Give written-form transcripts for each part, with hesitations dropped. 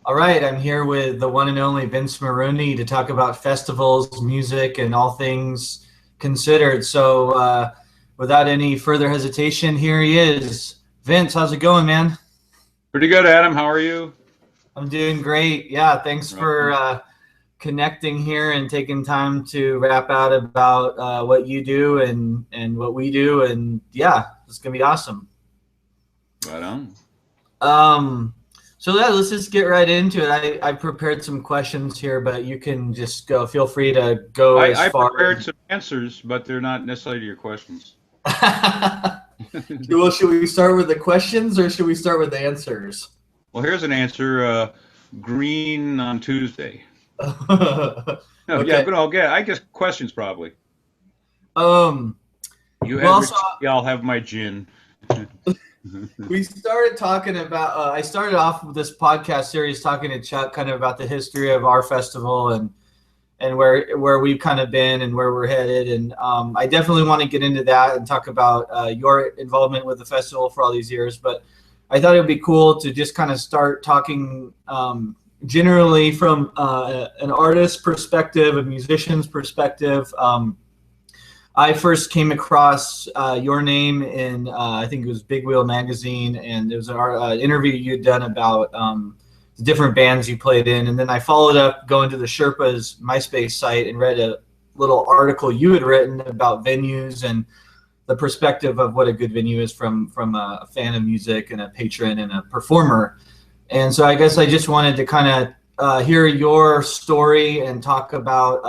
All right, I'm here with the one and only Vince Maroney to talk about festivals, music, and all things considered. Without any further hesitation, here he is. Vince, how's it going, man? Pretty good, Adam. How are you? I'm doing great. Yeah, thanks Right for on. connecting here and taking time to rap out about what you do and what we do. And yeah, it's gonna be awesome. Right on. Um, let's just get right into it. I prepared some questions here, but you can just go. Feel free to go as I far. prepared some answers, but they're not necessarily to your questions. Well, should we start with the questions or should we start with the answers? Well, here's an answer. Green on Tuesday. No, yeah, Okay. but I guess questions probably. Um. You have Well, your so tea, I'll have my gin. we started talking about. I started off with this podcast series talking to Chuck kind of about the history of our festival and where we've kind of been and where we're headed. And I definitely want to get into that and talk about your involvement with the festival for all these years. But I thought it would be cool to just kind of start talking generally from an artist's perspective, a musician's perspective. I first came across your name in I think it was Big Wheel magazine, and there was an interview you'd done about the different bands you played in, and then I followed up going to the Sherpa's MySpace site and read a little article you had written about venues and the perspective of what a good venue is from a fan of music and a patron and a performer. And so I guess I just wanted to kind of hear your story and talk about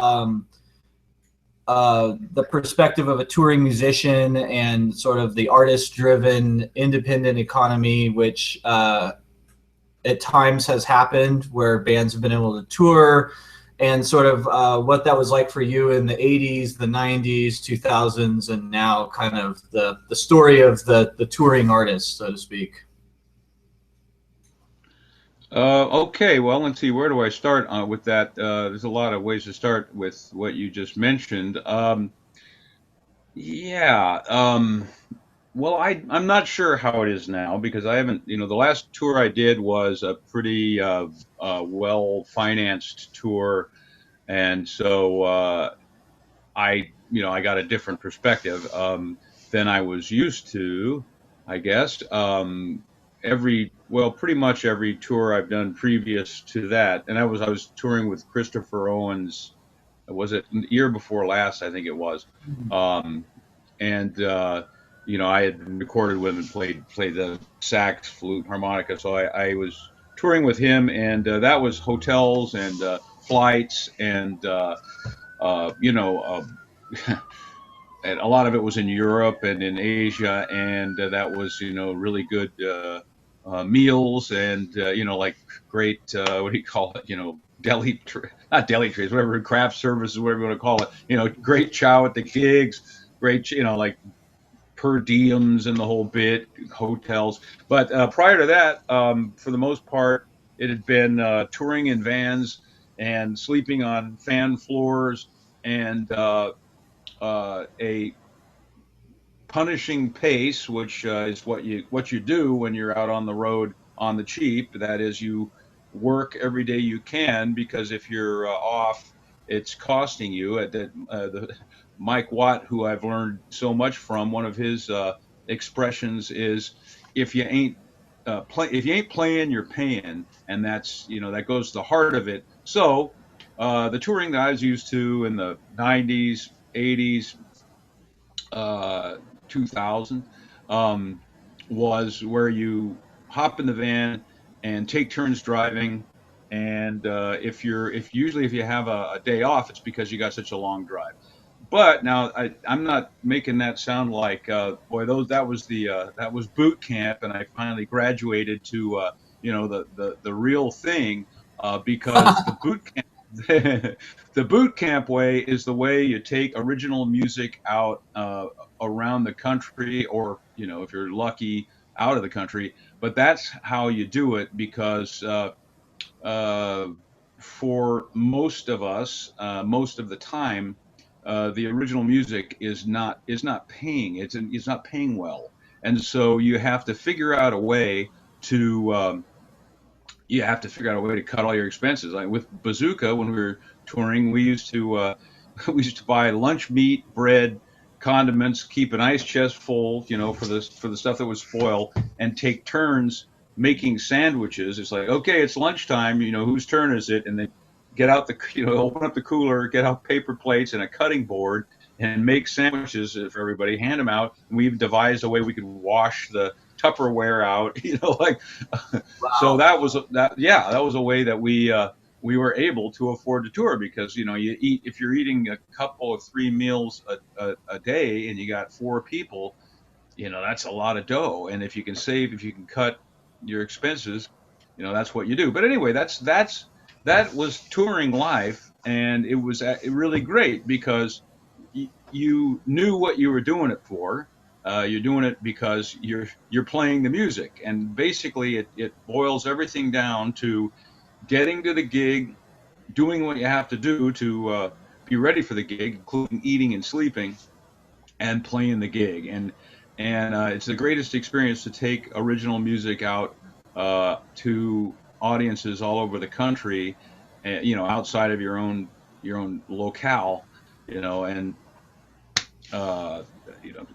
the perspective of a touring musician and sort of the artist-driven independent economy, which at times has happened where bands have been able to tour, and sort of what that was like for you in the 80s, the 90s, 2000s, and now kind of the story of the touring artist, so to speak. Okay, well, let's see. Where do I start with that? There's a lot of ways to start with what you just mentioned. Yeah. Well, I'm not sure how it is now because I haven't, the last tour I did was a pretty well financed tour, and so I got a different perspective than I was used to, I guess. Pretty much every tour I've done previous to that, and I was touring with Christopher Owens. Was it the year before last? I think it was. Um, and I had recorded with him and played the sax, flute, harmonica. So I was touring with him, and that was hotels and flights, and uh, you know, and a lot of it was in Europe and in Asia, and that was really good meals and like great what do you call it? Not deli trays, whatever, craft services, whatever you want to call it. Great chow at the gigs, great like per diems and the whole bit, hotels. But prior to that, for the most part, it had been touring in vans and sleeping on fan floors and a punishing pace, which is what you do when you're out on the road on the cheap. That is, you work every day you can because if you're off, it's costing you. The Mike Watt, who I've learned so much from, one of his expressions is, if you ain't if you ain't playing, you're paying, and that's that goes to the heart of it. So the touring that I was used to in the '90s, '80s, uh, 2000 um, was where you hop in the van and take turns driving. And if usually if you have a day off, it's because you got such a long drive. But now I'm not making that sound like boy, that was boot camp, and I finally graduated to the real thing because the boot camp the boot camp way is the way you take original music out around the country, or if you're lucky, out of the country. But that's how you do it because uh, for most of us, most of the time, the original music is not paying. It's not paying well, and so you have to figure out a way to you have to figure out a way to cut all your expenses. Like with Bazooka, when we were touring, we used to we used to buy lunch meat, bread, condiments, keep an ice chest full, for the stuff that would spoil, and take turns making sandwiches. It's like, okay, it's lunchtime. Whose turn is it? And then get out open up the cooler, get out paper plates and a cutting board, and make sandwiches for everybody. Hand them out. And we devised a way we could wash the Tupperware out. Like so Wow. that was a way that we were able to afford to tour, because you eat, if you're eating a couple of 3 meals a day and you got 4 people, that's a lot of dough. And if you can cut your expenses, that's what you do. But anyway, that was touring life, and it was really great because you knew what you were doing it for. You're doing it because you're playing the music, and basically it boils everything down to getting to the gig, doing what you have to do to be ready for the gig, including eating and sleeping, and playing the gig. And it's the greatest experience to take original music out to audiences all over the country, outside of your own locale, and uh,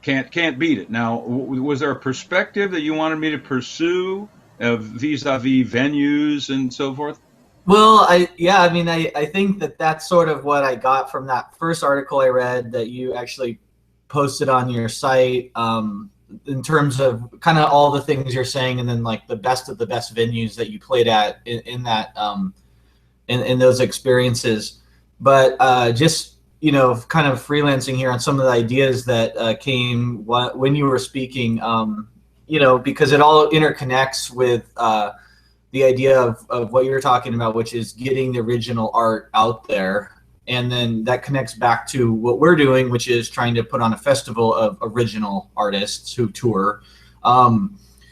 can't beat it. Now, was there a perspective that you wanted me to pursue vis-a-vis venues and so forth? Well, I mean, I think that that's sort of what I got from that first article I read that you actually posted on your site, in terms of kind of all the things you're saying, and then like the best of the best venues that you played at in that, in those experiences. But just kind of freelancing here on some of the ideas that came when you were speaking, because it all interconnects with the idea of what you're talking about, which is getting the original art out there. And then that connects back to what we're doing, which is trying to put on a festival of original artists who tour.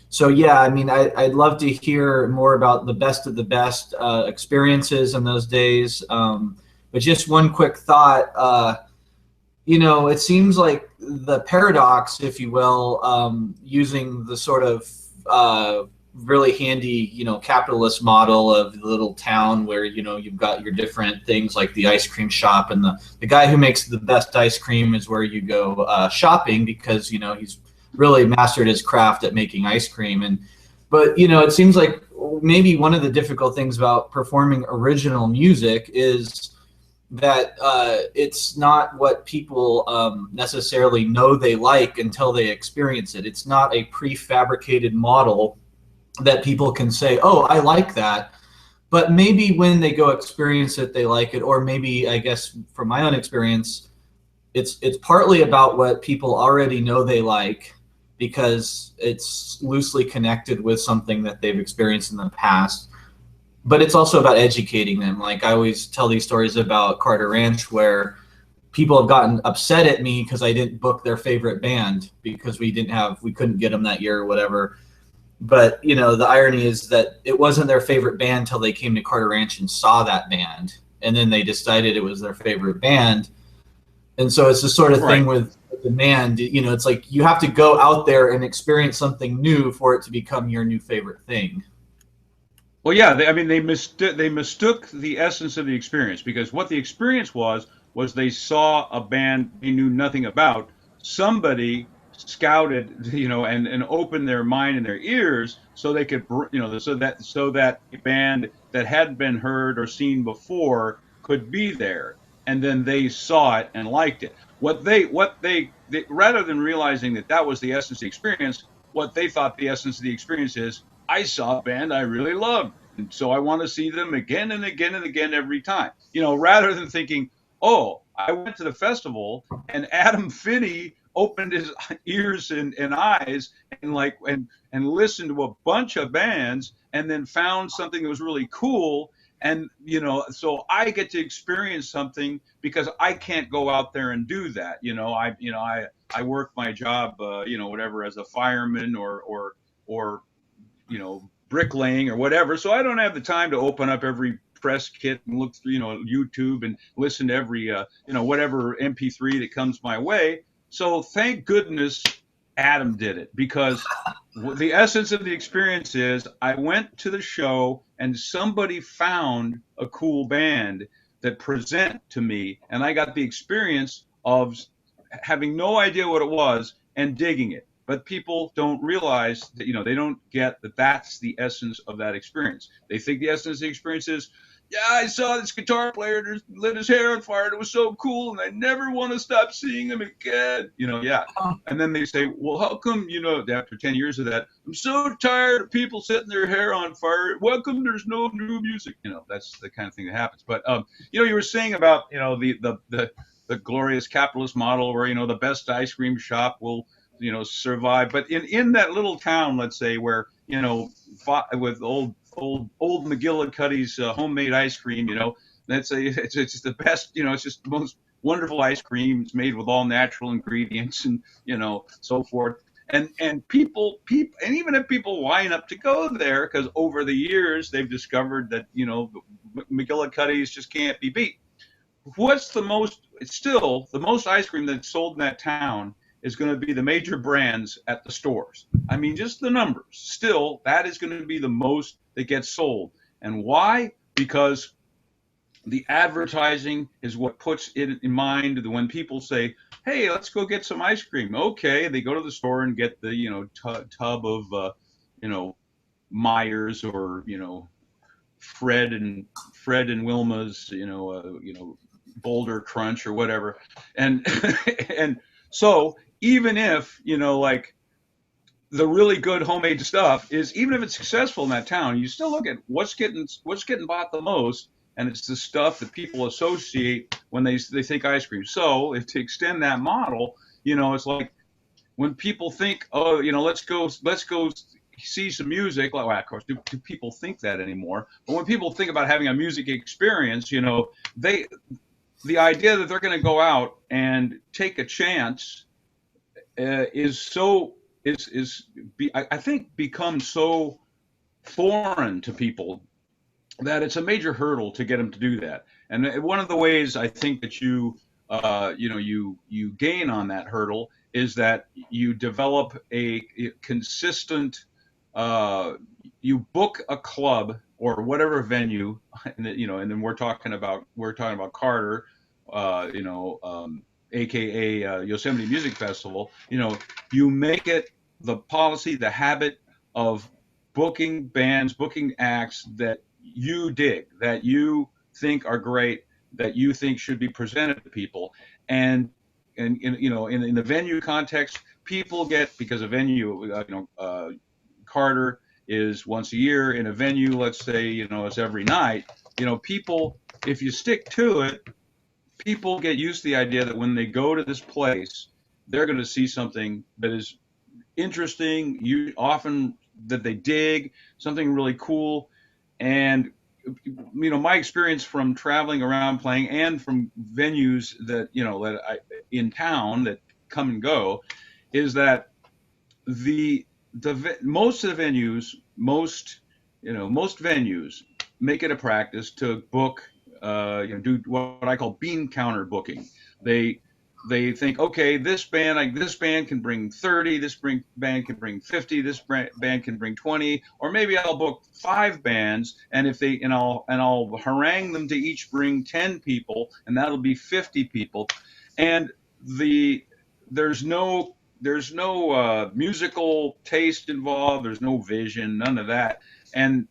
So yeah, I mean, I'd love to hear more about the best of the best experiences in those days. But just one quick thought, it seems like the paradox, if you will, using the sort of really handy, capitalist model of the little town where, you've got your different things like the ice cream shop, and the guy who makes the best ice cream is where you go shopping, because, he's really mastered his craft at making ice cream. But, it seems like maybe one of the difficult things about performing original music is that it's not what people necessarily know they like until they experience it. It's not a prefabricated model that people can say, oh, I like that. But maybe when they go experience it, they like it. Or maybe, I guess, from my own experience, it's partly about what people already know they like, because it's loosely connected with something that they've experienced in the past. But it's also about educating them. Like I always tell these stories about Carter Ranch, where people have gotten upset at me because I didn't book their favorite band because we couldn't get them that year or whatever. But the irony is that it wasn't their favorite band until they came to Carter Ranch and saw that band, and then they decided it was their favorite band. And so it's the sort of thing Right. with demand. It's like you have to go out there and experience something new for it to become your new favorite thing. Well, yeah, I mean, they mistook the essence of the experience, because what the experience was they saw a band they knew nothing about. Somebody scouted, and opened their mind and their ears so they could, so that a band that hadn't been heard or seen before could be there, and then they saw it and liked it. They rather than realizing that that was the essence of the experience, what they thought the essence of the experience is, I saw a band I really loved, and so I want to see them again and again and again every time. Rather than thinking, oh, I went to the festival and Adam Finney opened his ears and eyes and listened to a bunch of bands, and then found something that was really cool. And so I get to experience something because I can't go out there and do that. I work my job, whatever, as a fireman or bricklaying or whatever. So I don't have the time to open up every press kit and look through, YouTube, and listen to every, whatever MP3 that comes my way. So thank goodness Adam did it, because the essence of the experience is I went to the show and somebody found a cool band that present to me, and I got the experience of having no idea what it was and digging it. But people don't realize that, they don't get that that's the essence of that experience. They think the essence of the experience is, yeah, I saw this guitar player that lit his hair on fire and it was so cool and I never want to stop seeing him again. Yeah. And then they say, well, how come, after 10 years of that, I'm so tired of people setting their hair on fire. How come there's no new music? That's the kind of thing that happens. But, you were saying about, the glorious capitalist model where, the best ice cream shop will, survive. But in that little town, let's say, where, with old McGillicuddy's homemade ice cream, it's the best, it's just the most wonderful ice cream. It's made with all natural ingredients and, so forth. And people, and even if people line up to go there, because over the years they've discovered that, McGillicuddy's just can't be beat. Still the most ice cream that's sold in that town is going to be the major brands at the stores. I mean, just the numbers. Still, that is going to be the most that gets sold. And why? Because the advertising is what puts it in mind when people say, hey, let's go get some ice cream. Okay, they go to the store and get the, tub of, Myers or, Fred and Wilma's, Boulder Crunch or whatever. And and so even if, like the really good homemade stuff is, even if it's successful in that town, you still look at what's getting bought the most, and it's the stuff that people associate when they think ice cream. So if to extend that model, it's like when people think, oh, let's go see some music. Well, of course, do people think that anymore? But when people think about having a music experience, the idea that they're going to go out and take a chance I think becomes so foreign to people that it's a major hurdle to get them to do that. And one of the ways I think that you gain on that hurdle is that you develop a consistent, you book a club or whatever venue, and then we're talking about Carter, AKA Yosemite Music Festival. You make it the policy, the habit of booking bands, booking acts that you dig, that you think are great, that you think should be presented to people. And in the venue context, people get, because a venue, Carter is once a year. In a venue, let's say, it's every night. People, if you stick to it, people get used to the idea that when they go to this place, they're going to see something that is interesting, often that they dig, something really cool. And my experience from traveling around playing and from venues that in town that come and go is that most of the venues, most venues make it a practice to book, do what I call bean counter booking. They think, okay, this band can bring 30, this band can bring 50, this band can bring 20, or maybe I'll book 5 bands, and I'll harangue them to each bring 10 people, and that'll be 50 people, and there's no musical taste involved, there's no vision, none of that, and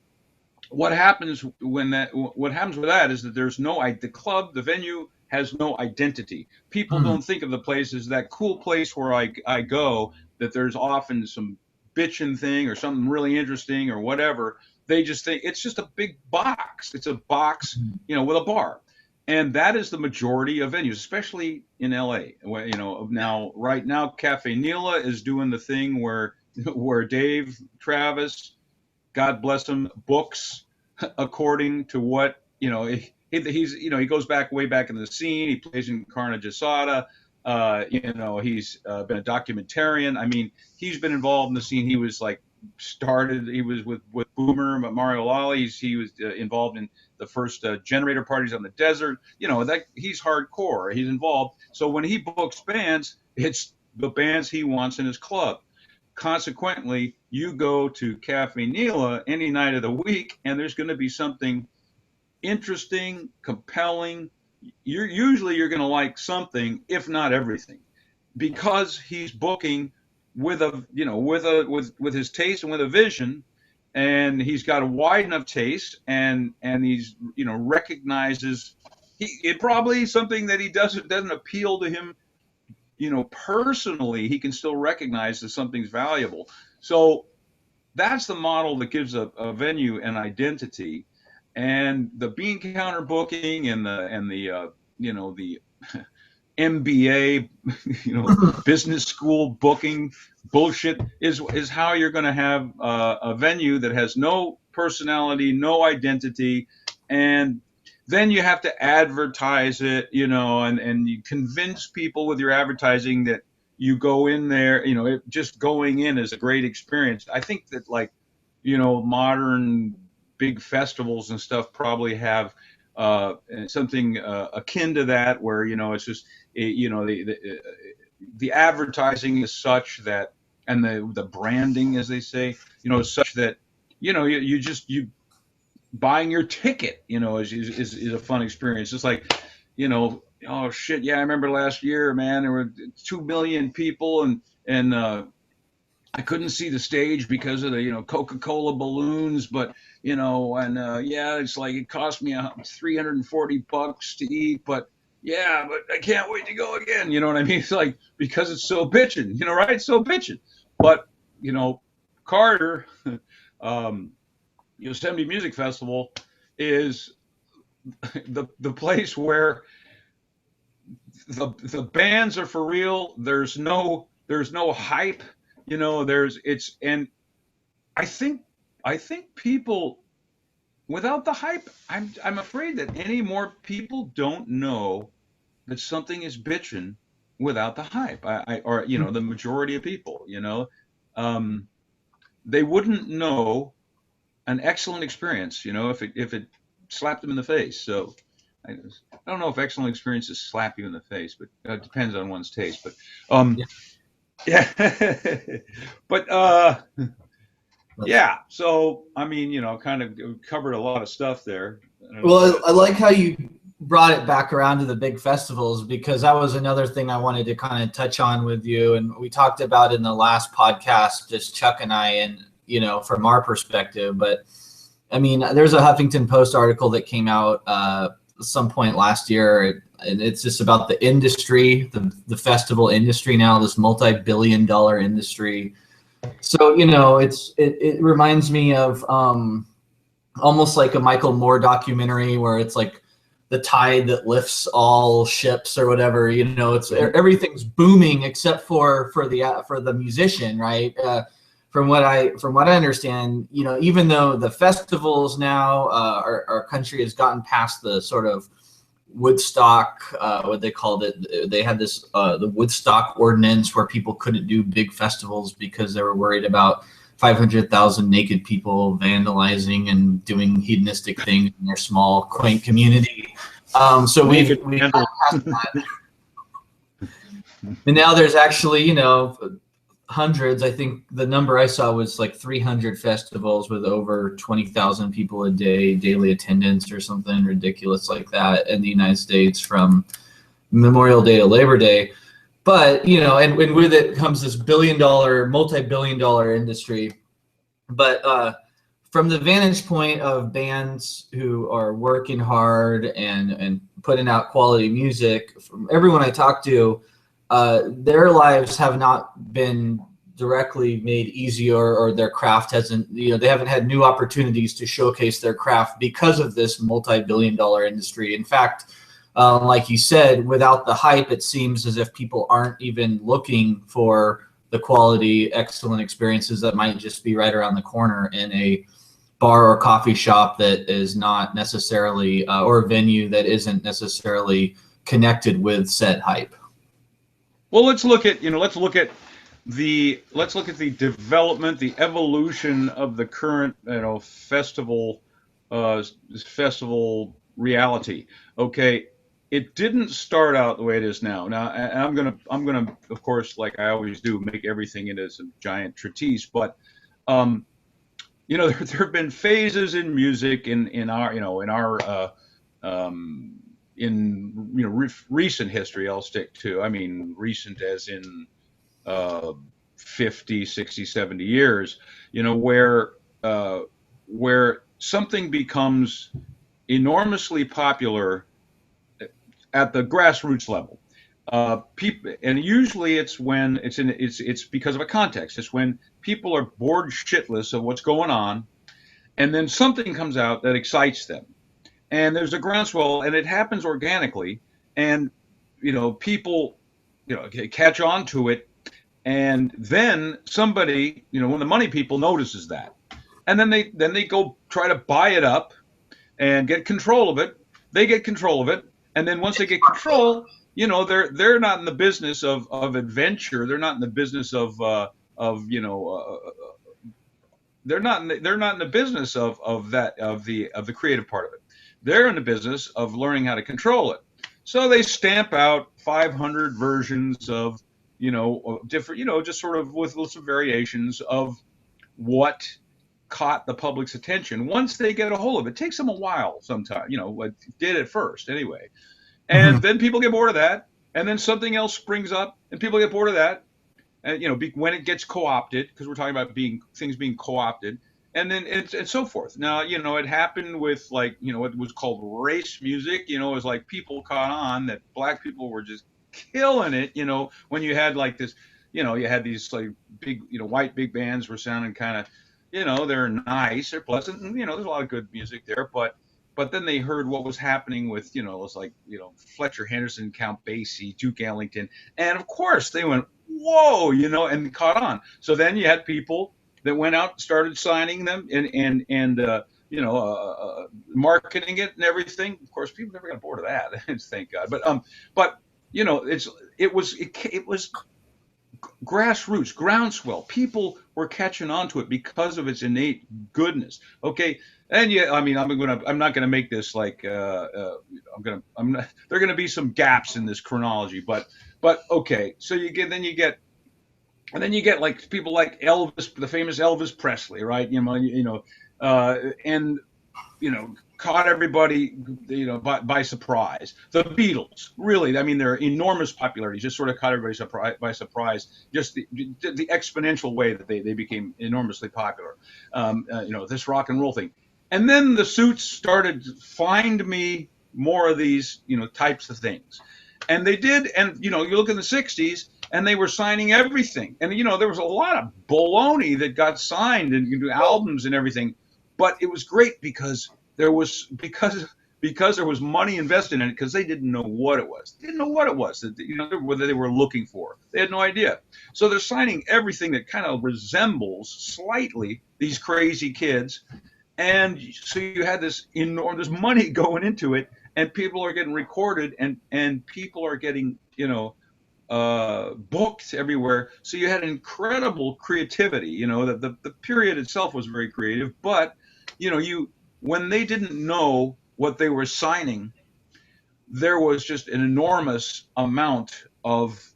what happens with that is that there's the venue has no identity. People don't think of the place as that cool place where I go, that there's often some bitchin' thing or something really interesting or whatever. They just think it's just a big box. It's a box, with a bar. And that is the majority of venues, especially in LA. Right now, Cafe Nila is doing the thing where Dave Travis, God bless him, books according to what, he goes way back in the scene. He plays in Carne Asada. He's been a documentarian. I mean, he's been involved in the scene. He was he was with Boomer, Mario Lally. He was involved in the first generator parties on the desert. He's hardcore. He's involved. So when he books bands, it's the bands he wants in his club. Consequently, you go to Cafe Nila any night of the week, and there's going to be something interesting, compelling. You're going to like something, if not everything, because he's booking with a with his taste and with a vision, and he's got a wide enough taste, and he's recognizes it probably something that he doesn't appeal to him personally. He can still recognize that something's valuable. So that's the model that gives a venue an identity. And the bean counter booking and the MBA, business school booking bullshit is how you're going to have a venue that has no personality, no identity, and then you have to advertise it, and you convince people with your advertising that you go in there, just going in is a great experience. I think that modern big festivals and stuff probably have something akin to that, where it's just the advertising is such that, and the branding, as they say, is such that you buying your ticket is a fun experience. It's like, oh shit, yeah, I remember last year, man, there were 2 million people, and I couldn't see the stage because of the Coca-Cola balloons, but yeah, it's like it cost me $340 to eat, but yeah, but I can't wait to go again. You know what I mean? It's like, because it's so bitchin', right? It's so bitchin'. But Carter, Yosemite Music Festival is the place where the bands are for real. There's no hype. And I think people, without the hype, I'm afraid that any more people don't know that something is bitchin' without the hype. Or the majority of people, they wouldn't know an excellent experience, if it slapped them in the face. So I don't know if excellent experiences slap you in the face, but it depends on one's taste. But yeah. But yeah. So I mean, kind of covered a lot of stuff there. Well, I like how you brought it back around to the big festivals, because that was another thing I wanted to kind of touch on with you, and we talked about in the last podcast, just Chuck and I, and from our perspective. But I mean, there's a Huffington Post article that came out some point last year, and it's just about the industry, the festival industry now, this multi-billion-dollar industry. So it reminds me of almost like a Michael Moore documentary, where it's like the tide that lifts all ships or whatever. It's everything's booming except for the musician, right? From what I understand, even though the festivals now, our country has gotten past the sort of Woodstock, what they called it. They had this the Woodstock ordinance, where people couldn't do big festivals because they were worried about 500,000 naked people vandalizing and doing hedonistic things in their small, quaint community. So we've gotten past that. And now there's actually, hundreds. I think the number I saw was like 300 festivals with over 20,000 people a day, daily attendance, or something ridiculous like that in the United States, from Memorial Day to Labor Day. But, and with it comes this multi-billion-dollar industry. But from the vantage point of bands who are working hard and putting out quality music, from everyone I talk to, their lives have not been directly made easier, or their craft hasn't, they haven't had new opportunities to showcase their craft because of this multi-billion-dollar industry. In fact, like you said, without the hype, it seems as if people aren't even looking for the quality, excellent experiences that might just be right around the corner in a bar or coffee shop that is not necessarily, or a venue that isn't necessarily connected with said hype. Well, let's look at the development, the evolution of the current festival reality. Okay, it didn't start out the way it is now. Now, and I'm gonna, of course, like I always do, make everything into some giant treatise. But um, there have been phases in music in our, um, in recent history. I'll stick to. I mean, recent as in uh, 50, 60, 70 years. Where where something becomes enormously popular at the grassroots level. People, and usually it's because of a context. It's when people are bored shitless of what's going on, and then something comes out that excites them, and there's a groundswell, and it happens organically, and people catch on to it, and then somebody, one of the money people notices that, and then they go try to buy it up and get control of it. They get control of it, and then once they get control, they're not in the business of adventure. They're not in the business of they're not in the business of the creative part of it. They're in the business of learning how to control it. So they stamp out 500 versions of different, just sort of with some variations of what caught the public's attention. Once they get a hold of it, it takes them a while sometimes, it did at first anyway. And then people get bored of that, and then something else springs up, and people get bored of that, and when it gets co-opted, because we're talking about things being co-opted, and then and so forth. Now, it happened with, like, what was called race music. It was like people caught on that black people were just killing it. When you had like this, you had these like big, white big bands were sounding kind of, they're nice, they're pleasant, and there's a lot of good music there, but then they heard what was happening with, it was like, Fletcher Henderson, Count Basie, Duke Ellington, and of course they went, whoa, and caught on. So then you had people that went out and started signing them and marketing it and everything. Of course, people never got bored of that, thank God. But it was grassroots, groundswell. People were catching on to it because of its innate goodness. Okay, and yeah, I mean, I'm not gonna make this like I'm not. There are gonna be some gaps in this chronology, but okay. So and then you get like people like Elvis, the famous Elvis Presley, right? And caught everybody, by surprise. The Beatles, really, I mean, their enormous popularity just sort of caught everybody by surprise. Just the exponential way that they became enormously popular. This rock and roll thing, and then the Suits started to find me more of these, types of things, and they did. And you look in the '60s, and they were signing everything, and there was a lot of baloney that got signed and you do albums and everything, but it was great because there was money invested in it, because they didn't know what it was. They didn't know what it was that whether they were looking for. They had no idea. So they're signing everything that kind of resembles slightly these crazy kids, and so you had this enormous money going into it, and people are getting recorded, and people are getting booked everywhere. So you had incredible creativity. The period itself was very creative, but you when they didn't know what they were signing, there was just an enormous amount of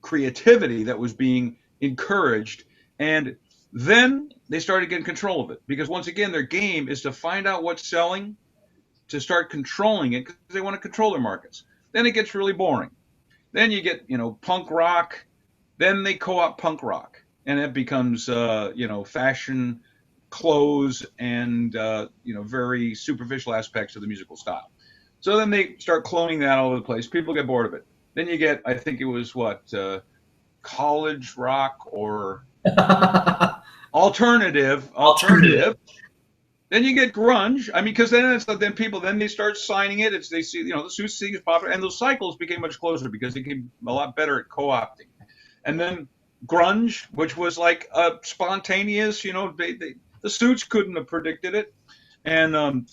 creativity that was being encouraged. And then they started getting control of it, because once again, their game is to find out what's selling, to start controlling it, because they want to control their markets. Then it gets really boring. Then you get, punk rock. Then they co-opt punk rock, and it becomes, fashion, clothes, and very superficial aspects of the musical style. So then they start cloning that all over the place. People get bored of it. Then you get, I think it was college rock or alternative. Then you get grunge. I mean, because then they start signing it. They see, the Suits thing is popular, and those cycles became much closer because they became a lot better at co-opting. And then grunge, which was like spontaneous, the Suits couldn't have predicted it, and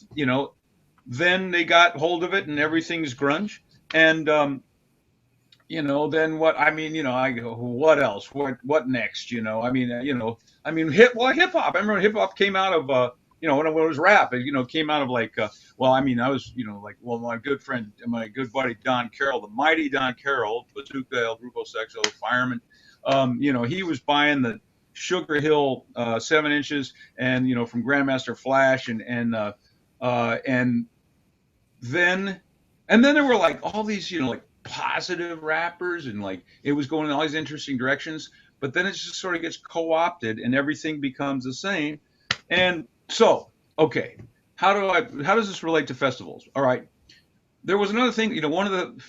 then they got hold of it, and everything's grunge. And then what? I mean, I go, what else? What next? Hip hop. I remember hip hop came out of when it was rap, it came out of like, well, I mean, I was, like, well, my good friend, my good buddy Don Carroll, the mighty Don Carroll, Bazooka, El Grupo Sexo, Fireman, he was buying the Sugar Hill 7 inches, and from Grandmaster Flash, and then there were like all these, like positive rappers, and like it was going in all these interesting directions, but then it just sort of gets co-opted and everything becomes the same. And so, okay, how does this relate to festivals? All right. There was another thing, one of the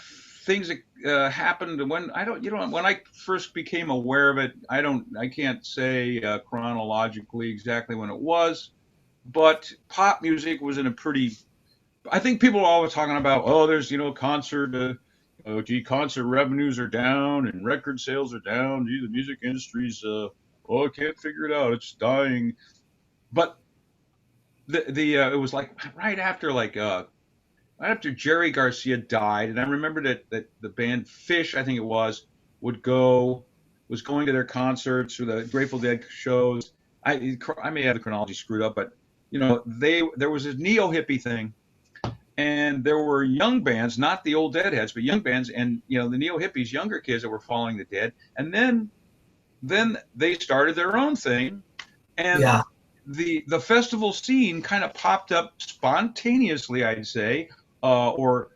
things that happened when when I first became aware of it, I can't say chronologically exactly when it was, but pop music was in a pretty, I think people are always talking about, oh, there's, concert, concert revenues are down and record sales are down. Gee, the music industry's, I can't figure it out. It's dying. But it was like right after Jerry Garcia died, and I remember that the band Fish, I think it was going to their concerts or the Grateful Dead shows. I may have the chronology screwed up, but there was this neo hippie thing, and there were young bands, not the old Deadheads, but young bands, and the neo hippies, younger kids that were following the Dead, and then they started their own thing, and Yeah. the festival scene kind of popped up spontaneously, I'd say, or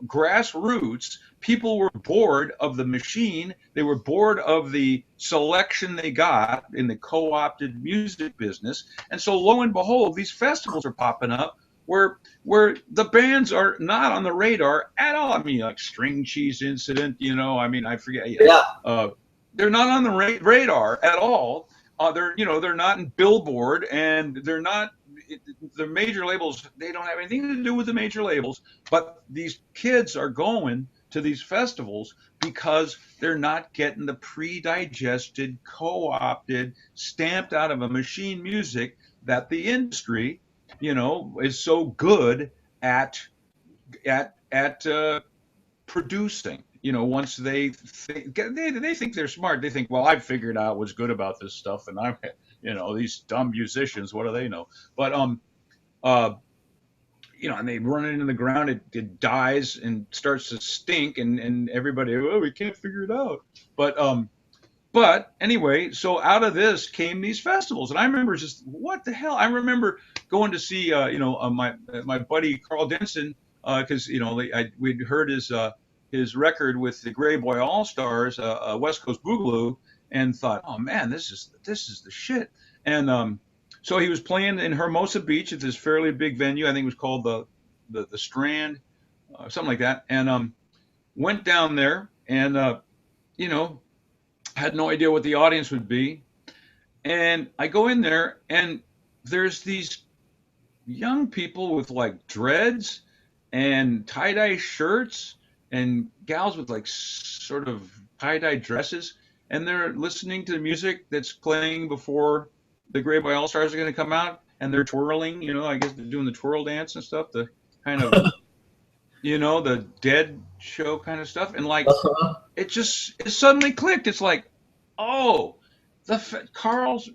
grassroots. People were bored of the machine. They were bored of the selection they got in the co-opted music business, and so lo and behold, these festivals are popping up where the bands are not on the radar at all. I mean, like String Cheese Incident, I mean, I forget. Yeah. They're not on the radar at all. They're not in Billboard, and they're not the major labels. They don't have anything to do with the major labels. But these kids are going to these festivals because they're not getting the pre-digested, co-opted, stamped out of a machine music that the industry, is so good at producing. Once they think they're smart, they think, well, I've figured out what's good about this stuff, and I'm, these dumb musicians, what do they know? But and they run it into the ground, it dies and starts to stink, and everybody, we can't figure it out. But anyway, so out of this came these festivals, and I remember just what the hell. I remember going to see, my buddy Carl Denson, because we'd heard his record with the Gray Boy All Stars, West Coast Boogaloo, and thought, oh man, this is the shit. And so he was playing in Hermosa Beach at this fairly big venue. I think it was called the Strand, something like that. And went down there, and had no idea what the audience would be. And I go in there, and there's these young people with like dreads and tie-dye shirts, and gals with like sort of tie-dye dresses, and they're listening to the music that's playing before the Gray Boy All Stars are going to come out, and they're twirling, I guess they're doing the twirl dance and stuff, the kind of, the Dead show kind of stuff. And like, it suddenly clicked. It's like, oh, Carl's,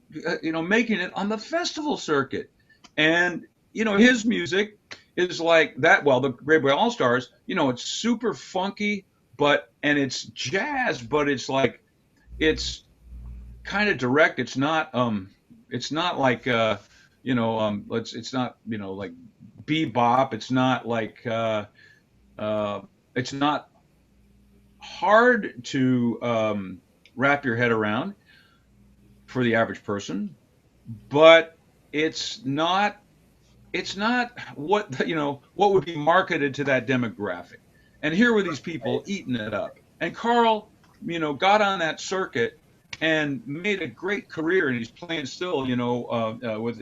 making it on the festival circuit. And, his music is like that. Well, the Gray Boy All Stars, it's super funky, and it's jazz, but it's like, it's kind of direct. It's not like, it's not, like bebop. It's not like, it's not hard to wrap your head around for the average person, but it's not what what would be marketed to that demographic. And here were these people eating it up. And Carl, got on that circuit and made a great career, and he's playing still, with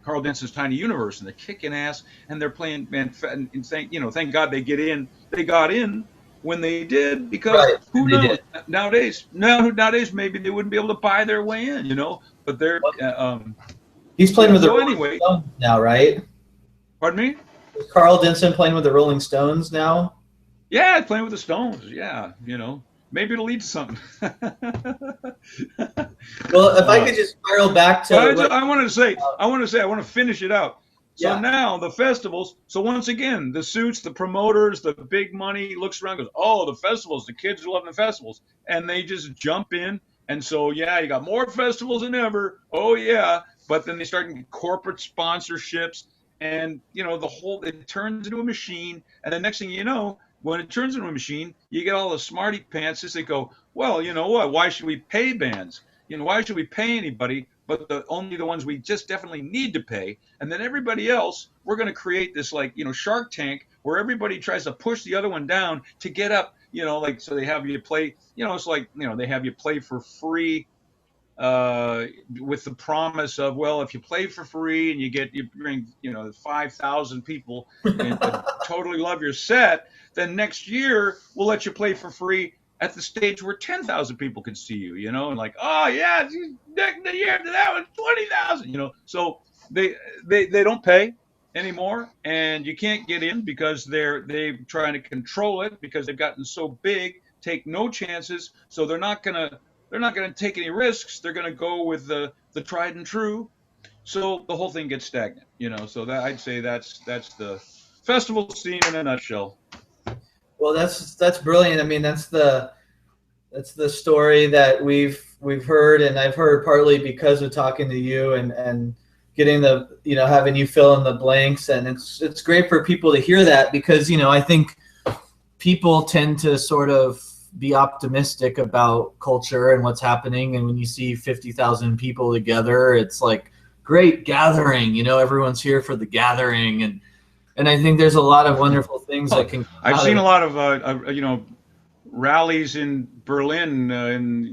Carl Denson's Tiny Universe, and they're kicking ass, and they're playing, man, and thank God they got in when they did, because Right. who They knows? did. Nowadays maybe they wouldn't be able to buy their way in, but they're He's playing with the so Rolling anyway, Stones now, right? pardon me? Is Carl Denson playing with the Rolling Stones now? Yeah, playing with the Stones. Yeah, maybe it'll lead to something. Well, if I could just spiral back to I want to finish it out. So Yeah. now the festivals. So once again, the suits, the promoters, the big money looks around, goes, "Oh, the festivals! The kids are loving the festivals," and they just jump in. And so yeah, you got more festivals than ever. Oh yeah, but then they start to get corporate sponsorships, and the whole it turns into a machine. And the next thing you know, when it turns into a machine, you get all the smarty pantses that go, "Well, you know what? Why should we pay bands? Why should we pay anybody? But only the ones we just definitely need to pay, and then everybody else, we're going to create this like Shark Tank where everybody tries to push the other one down to get up, like so they have you play, it's like they have you play for free, with the promise of, well, if you play for free and you bring 5,000 people and totally love your set, then next year we'll let you play for free at the stage where 10,000 people can see you, and like, oh yeah, the year after that was 20,000, so they don't pay anymore, and you can't get in because they're trying to control it because they've gotten so big, take no chances, so they're not gonna take any risks. They're gonna go with the tried and true, so the whole thing gets stagnant, so that I'd say that's the festival scene in a nutshell. Well, that's brilliant. I mean, that's the story that we've heard, and I've heard partly because of talking to you and getting having you fill in the blanks, and it's great for people to hear that because I think people tend to sort of be optimistic about culture and what's happening, and when you see 50,000 people together, it's like great gathering. Everyone's here for the gathering, and I think there's a lot of wonderful things that can. I've seen a lot of rallies in Berlin, on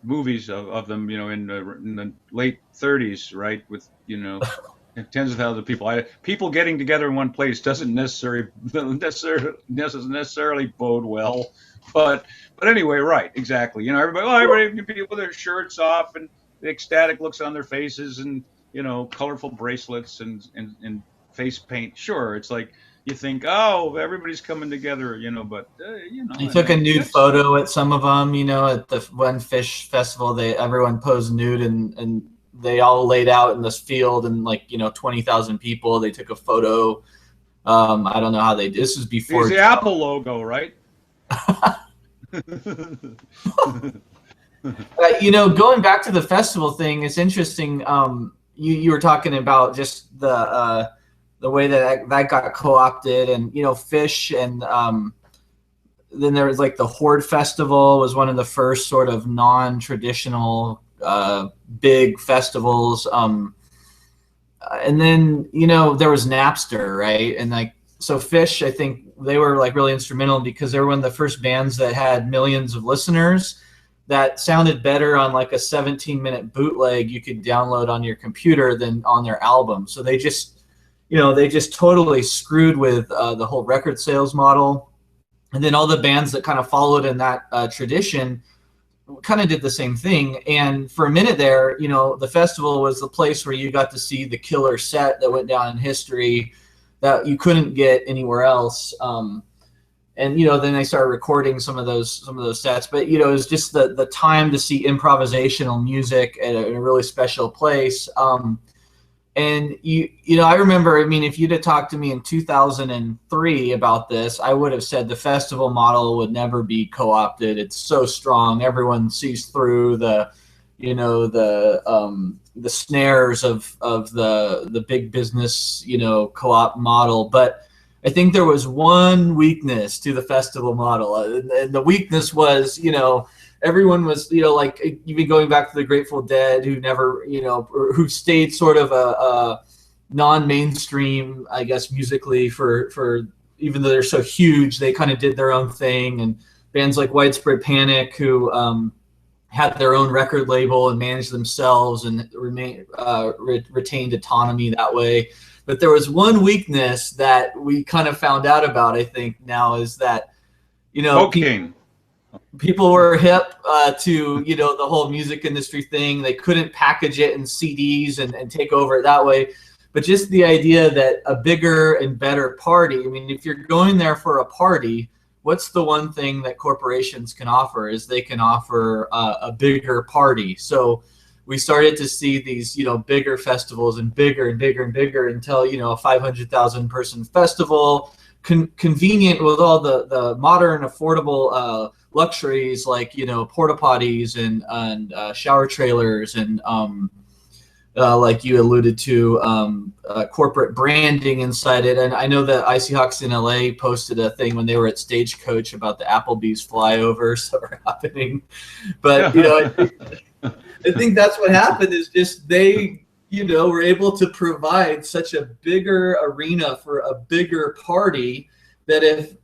movies of them, in the late 30s, right, with tens of thousands of people. People getting together in one place doesn't necessarily bode well, but anyway, right, exactly. Everybody people with their shirts off and the ecstatic looks on their faces and colorful bracelets and face paint. Sure, it's like you think, oh, everybody's coming together, but You took a nude photo at some of them, at the one fish festival. Everyone posed nude and they all laid out in this field and 20,000 people. They took a photo. I don't know how they did. This was before it's the Apple logo, right? Going back to the festival thing, it's interesting. You were talking about just the way that got co-opted, and Fish, and then there was like the Horde Festival was one of the first sort of non-traditional big festivals, and then there was Napster, right? And so Fish, I think they were really instrumental because they were one of the first bands that had millions of listeners that sounded better on a 17-minute bootleg you could download on your computer than on their album. So they just totally screwed with the whole record sales model. And then all the bands that kind of followed in that tradition kind of did the same thing. And for a minute there, the festival was the place where you got to see the killer set that went down in history that you couldn't get anywhere else. And then they started recording some of those sets, but it was just the time to see improvisational music at a really special place. And I remember, if you'd have talked to me in 2003 about this, I would have said the festival model would never be co-opted. It's so strong. Everyone sees through the snares of the big business, co-op model. But I think there was one weakness to the festival model, and the weakness was, everyone was, even going back to the Grateful Dead, who never, who stayed sort of a non-mainstream, I guess, musically for even though they're so huge, they kind of did their own thing. And bands like Widespread Panic, who had their own record label and managed themselves and retained autonomy that way. But there was one weakness that we kind of found out about, I think, now, is that, people were hip to, the whole music industry thing. They couldn't package it in CDs and take over it that way. But just the idea that a bigger and better party, if you're going there for a party, what's the one thing that corporations can offer is they can offer a bigger party. So we started to see these, bigger festivals and bigger and bigger and bigger until, a 500,000 person festival, convenient with all the modern, affordable luxuries like, porta potties and shower trailers and like you alluded to, corporate branding inside it. And I know that Icy Hawks in LA posted a thing when they were at Stagecoach about the Applebee's flyovers that were happening. But, I think that's what happened is just they, were able to provide such a bigger arena for a bigger party that if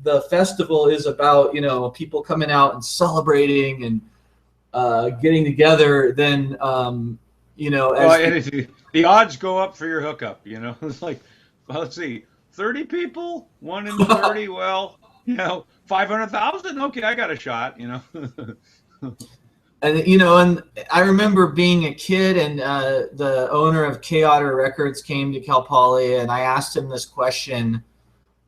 the festival is about, people coming out and celebrating and getting together, then, the odds go up for your hookup, It's like, well, let's see, 30 people, 1 in 30, well, 500,000, okay, I got a shot, And and I remember being a kid, and the owner of K Otter Records came to Cal Poly, and I asked him this question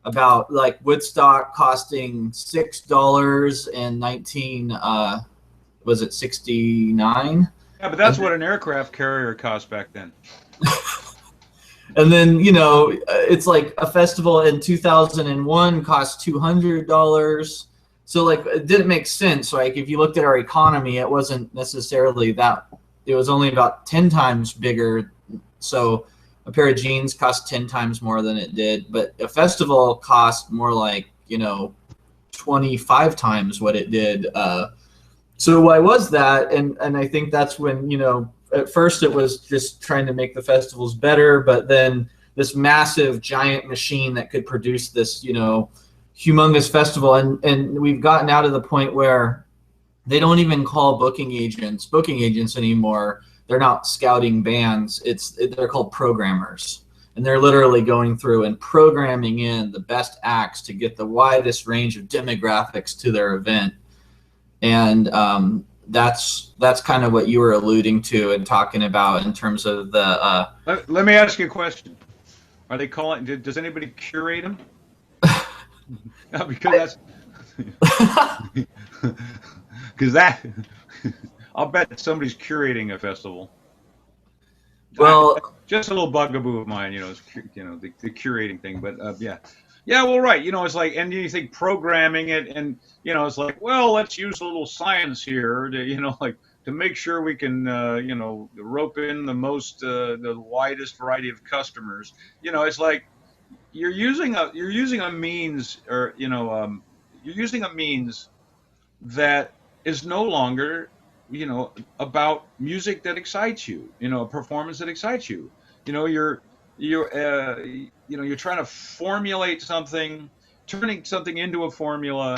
about like Woodstock costing $6 in 1969? Yeah, but that's what an aircraft carrier cost back then. And then it's like a festival in 2001 cost $200. So like it didn't make sense. Like if you looked at our economy, it wasn't necessarily that. It was only about 10 times bigger. So a pair of jeans cost 10 times more than it did, but a festival cost more like 25 times what it did. So why was that? And I think that's when at first it was just trying to make the festivals better, but then this massive giant machine that could produce this humongous festival, and we've gotten out of the point where they don't even call booking agents anymore. They're not scouting bands. They're called programmers, and they're literally going through and programming in the best acts to get the widest range of demographics to their event. And that's kind of what you were alluding to and talking about in terms of the let me ask you a question. Are they calling, does anybody curate them? No, because that's I'll bet somebody's curating a festival. Well, just a little bugaboo of mine, the curating thing. But yeah, well, right. It's like, and you think programming it, and it's like, well, let's use a little science here to, like, to make sure we can, rope in the widest variety of customers. It's like you're using a means, or you're using a means that is no longer about music that excites you, a performance that excites you. You're trying to formulate something, turning something into a formula,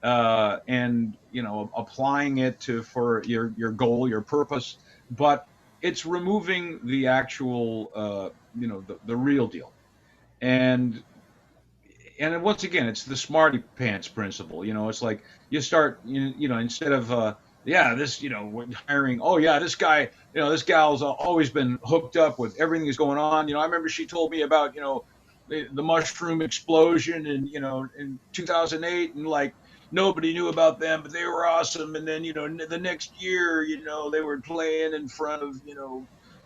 and applying it for your goal, your purpose, but it's removing the actual the real deal. And once again, it's the smarty pants principle. It's like you start, instead of hiring. Oh yeah, this guy, this gal's always been hooked up with everything that's going on. I remember she told me about the mushroom explosion in 2008, and like nobody knew about them, but they were awesome. And then the next year, they were playing in front of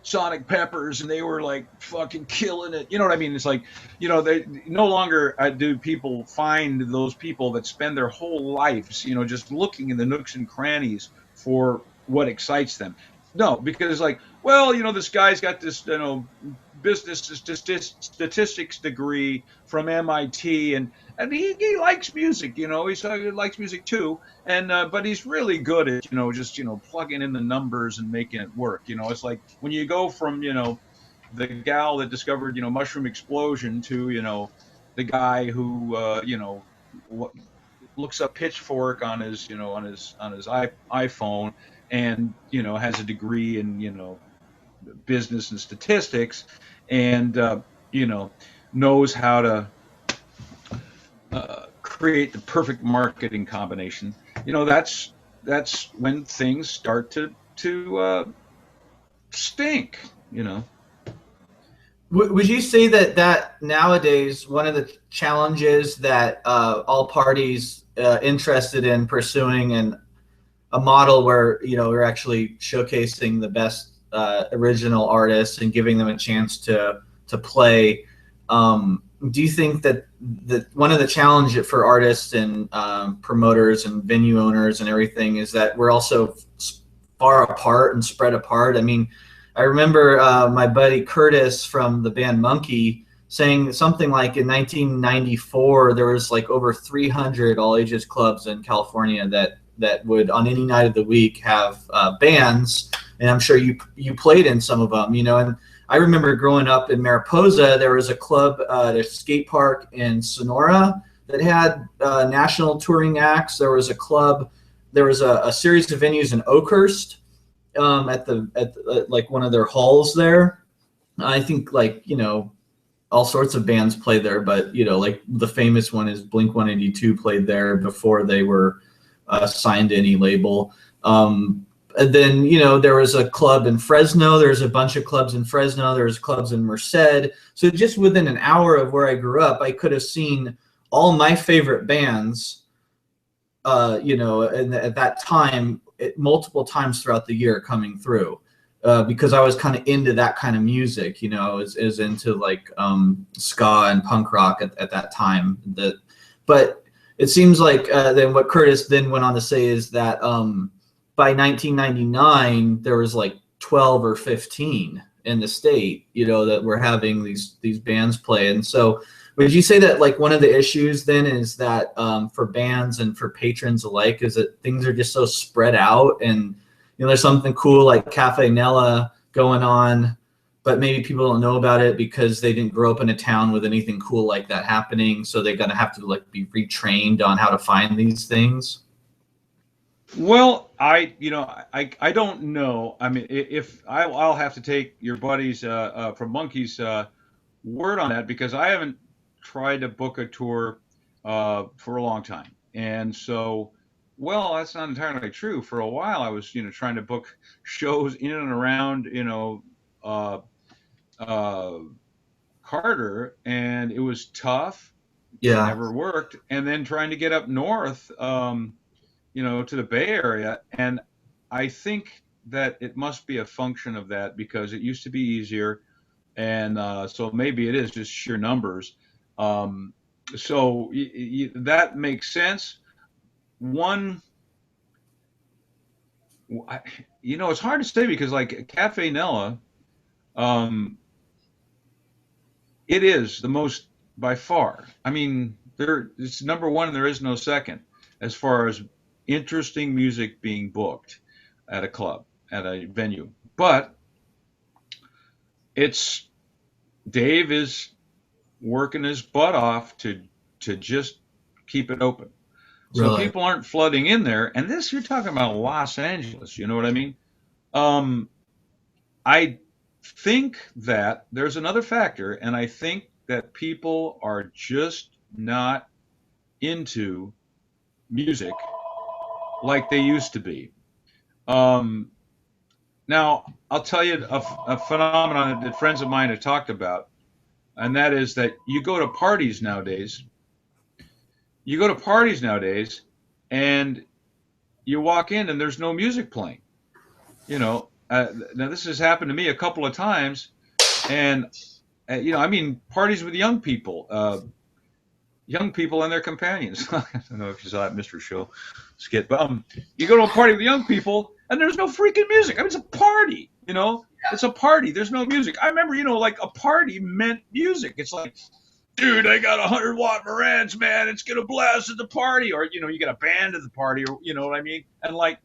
Sonic Peppers, and they were like fucking killing it. You know what I mean? It's like, they no longer do people find those people that spend their whole lives, just looking in the nooks and crannies for what excites them. No, because like, well, this guy's got this, business statistics degree from MIT, and he likes music, he likes music too, and but he's really good at just plugging in the numbers and making it work. It's like when you go from the gal that discovered mushroom explosion to the guy who looks up Pitchfork on his iPhone, and has a degree in business and statistics, and knows how to create the perfect marketing combination. That's when things start to stink. Would you say that nowadays one of the challenges that all parties interested in pursuing and a model where we're actually showcasing the best original artists and giving them a chance to play. Do you think that one of the challenges for artists and promoters and venue owners and everything is that we're also far apart and spread apart? I mean, I remember my buddy Curtis from the band Monkey saying something like in 1994 there was like over 300 all ages clubs in California that would on any night of the week have bands, and I'm sure you played in some of them, and I remember growing up in Mariposa, there was a club at a skate park in Sonora that had national touring acts. There was a club, there was a series of venues in Oakhurst at like one of their halls there. I think all sorts of bands played there, but like the famous one is Blink-182 played there before they were signed to any label. And then, there was a club in Fresno. There's a bunch of clubs in Fresno. There's clubs in Merced. So just within an hour of where I grew up, I could have seen all my favorite bands, at that time, multiple times throughout the year coming through. Because I was kind of into that kind of music, I was into like ska and punk rock at that time. But it seems like then what Curtis then went on to say is that by 1999 there was like 12 or 15 in the state, that were having these bands play. And so would you say that like one of the issues then is that for bands and for patrons alike is that things are just so spread out, and there's something cool like Cafe Nella going on, but maybe people don't know about it because they didn't grow up in a town with anything cool like that happening. So they're going to have to like be retrained on how to find these things. Well, I don't know. I mean, if I'll have to take your buddies from Monkeys word on that, because I haven't tried to book a tour for a long time, and so, well, that's not entirely true. For a while, I was trying to book shows in and around uh, uh, Carter, and it was tough. It Yeah. never worked. And then trying to get up north, to the Bay Area, and I think that it must be a function of that because it used to be easier, and so maybe it is just sheer numbers. Um, so that makes sense. One, it's hard to say because like Cafe Nella, um, it is the most by far. I mean, it's number one, and there is no second as far as interesting music being booked at a club, at a venue. But it's Dave is working his butt off to just keep it open. So Really? people aren't flooding in there. And this, you're talking about Los Angeles, you know what I mean? Um, I think that there's another factor, and I think that people are just not into music like they used to be. Um, Now, I'll tell you a phenomenon that friends of mine have talked about, and that is that you go to parties nowadays. You go to parties nowadays, and you walk in, and there's no music playing. Now this has happened to me a couple of times, and I mean parties with young people and their companions. I don't know if you saw that Mr. Show skit, but you go to a party with young people and there's no freaking music. I mean, it's a party, it's a party. There's no music. I remember, like a party meant music. It's like, dude, I got 100-watt Marantz, man. It's gonna blast at the party, or you get a band at the party, or you know what I mean. And like,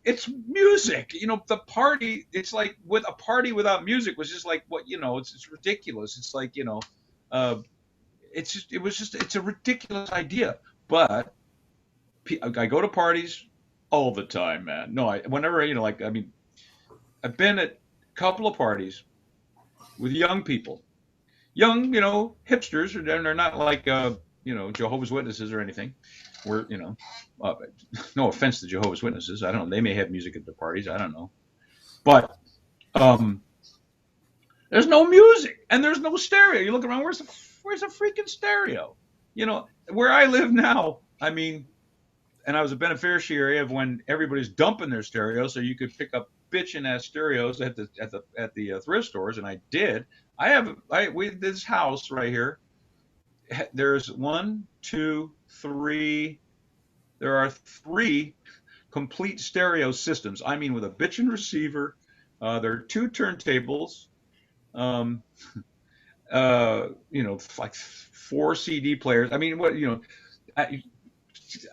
it's music. The party. It's like with a party without music was just like what It's ridiculous. It's like uh, it's a ridiculous idea. But I go to parties all the time, man. No, whenever I mean, I've been at a couple of parties with young people, young hipsters, and they're not like Jehovah's Witnesses or anything. We're uh, no offense to Jehovah's Witnesses. I don't know. They may have music at the parties. I don't know. But um, There's no music and there's no stereo. You look around, where's the freaking stereo? Where I live now, I mean, and I was a beneficiary of when everybody's dumping their stereos, so you could pick up bitchin' ass stereos at the thrift stores, and I did. We this house right here. There's one, two, three. There are three complete stereo systems. I mean, with a bitchin' receiver. There are two turntables. Um, like four CD players. I mean, I,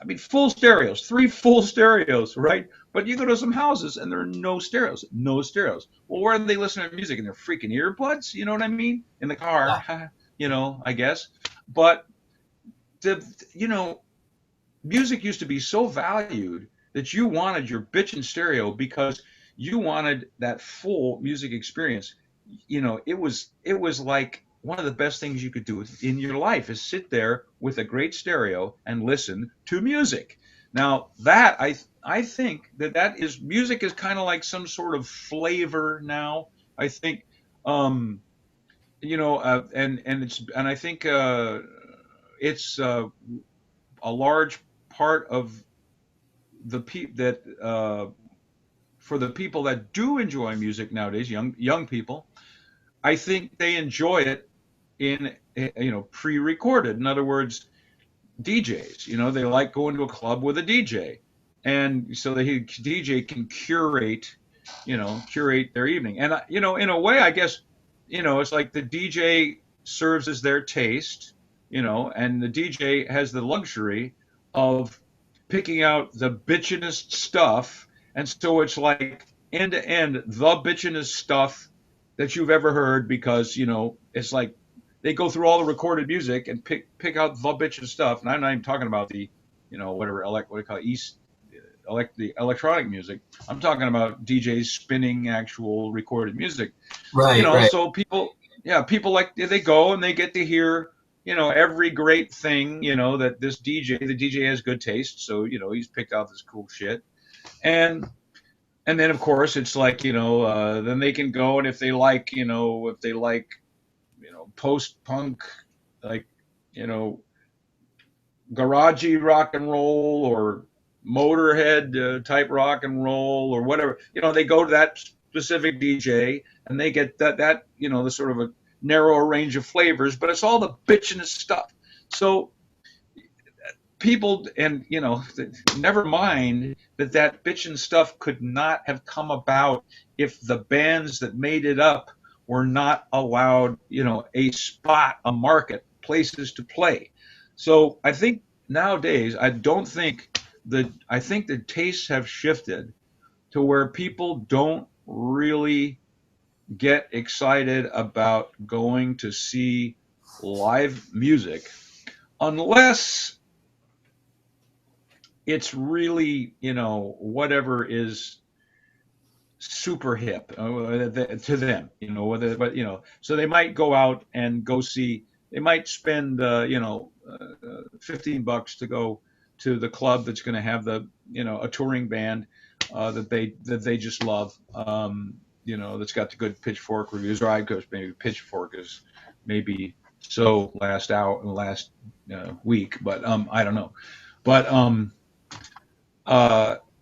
I mean, full stereos, three full stereos, right? But you go to some houses and there are no stereos, no stereos. Well, where are they listening to music? In their freaking earbuds? You know what I mean? In the Yeah. car, I guess. But the, you know, music used to be so valued that you wanted your bitchin' stereo because you wanted that full music experience. It was like one of the best things you could do in your life is sit there with a great stereo and listen to music. Now that I think that is music is kind of like some sort of flavor now. I think and I think it's a large part of the that for the people that do enjoy music nowadays, young people, I think they enjoy it in pre-recorded. In other words, DJs. They like going to a club with a DJ, and so the DJ can curate their evening. And in a way, I guess, it's like the DJ serves as their taste, and the DJ has the luxury of picking out the bitchinest stuff, and so it's like end to end the bitchinest stuff that you've ever heard because it's like they go through all the recorded music and pick out the bitchin' stuff. And I'm not even talking about the, whatever what do you call it, the electronic music. I'm talking about DJs spinning actual recorded music. Right, right. So people like they go and they get to hear every great thing that the DJ has good taste, so he's picked out this cool shit. And then of course it's like then they can go, and if they like post punk, like you know garagey rock and roll, or Motorhead type rock and roll, or whatever, they go to that specific DJ and they get that the sort of a narrower range of flavors, but it's all the bitchiness stuff. So people, and never mind that bitchin' stuff could not have come about if the bands that made it up were not allowed a spot, a market, places to play. So I think nowadays, I think the tastes have shifted to where people don't really get excited about going to see live music unless it's really, whatever is super hip to them, so they might go out and go see, they might spend, $15 to go to the club that's going to have a touring band that they just love, that's got the good Pitchfork reviews, or I guess maybe Pitchfork is maybe so last week, but I don't know. But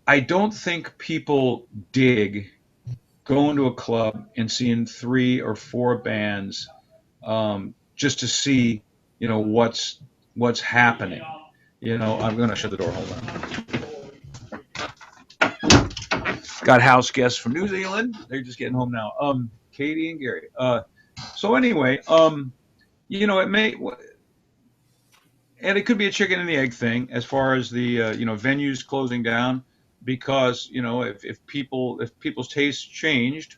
I don't think people dig going to a club and seeing three or four bands just to see, what's happening. I'm going to shut the door. Hold on. Got house guests from New Zealand. They're just getting home now. Katie and Gary. So anyway, it may, and it could be a chicken and the egg thing as far as the venues closing down, because if people's tastes changed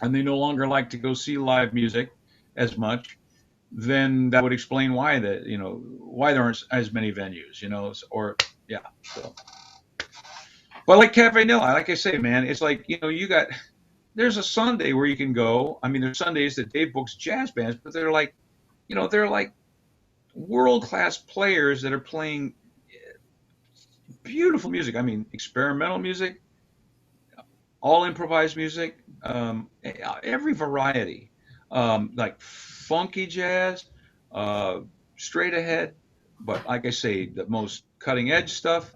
and they no longer like to go see live music as much, then that would explain why why there aren't as many venues, or yeah. So, but like Cafe Nilla, like I say, man, it's like there's a Sunday where you can go. I mean, there's Sundays that Dave books jazz bands, but they're like world class players that are playing beautiful music. I mean, experimental music, all improvised music, every variety, like funky jazz, uh, straight ahead, but like I say, the most cutting edge stuff.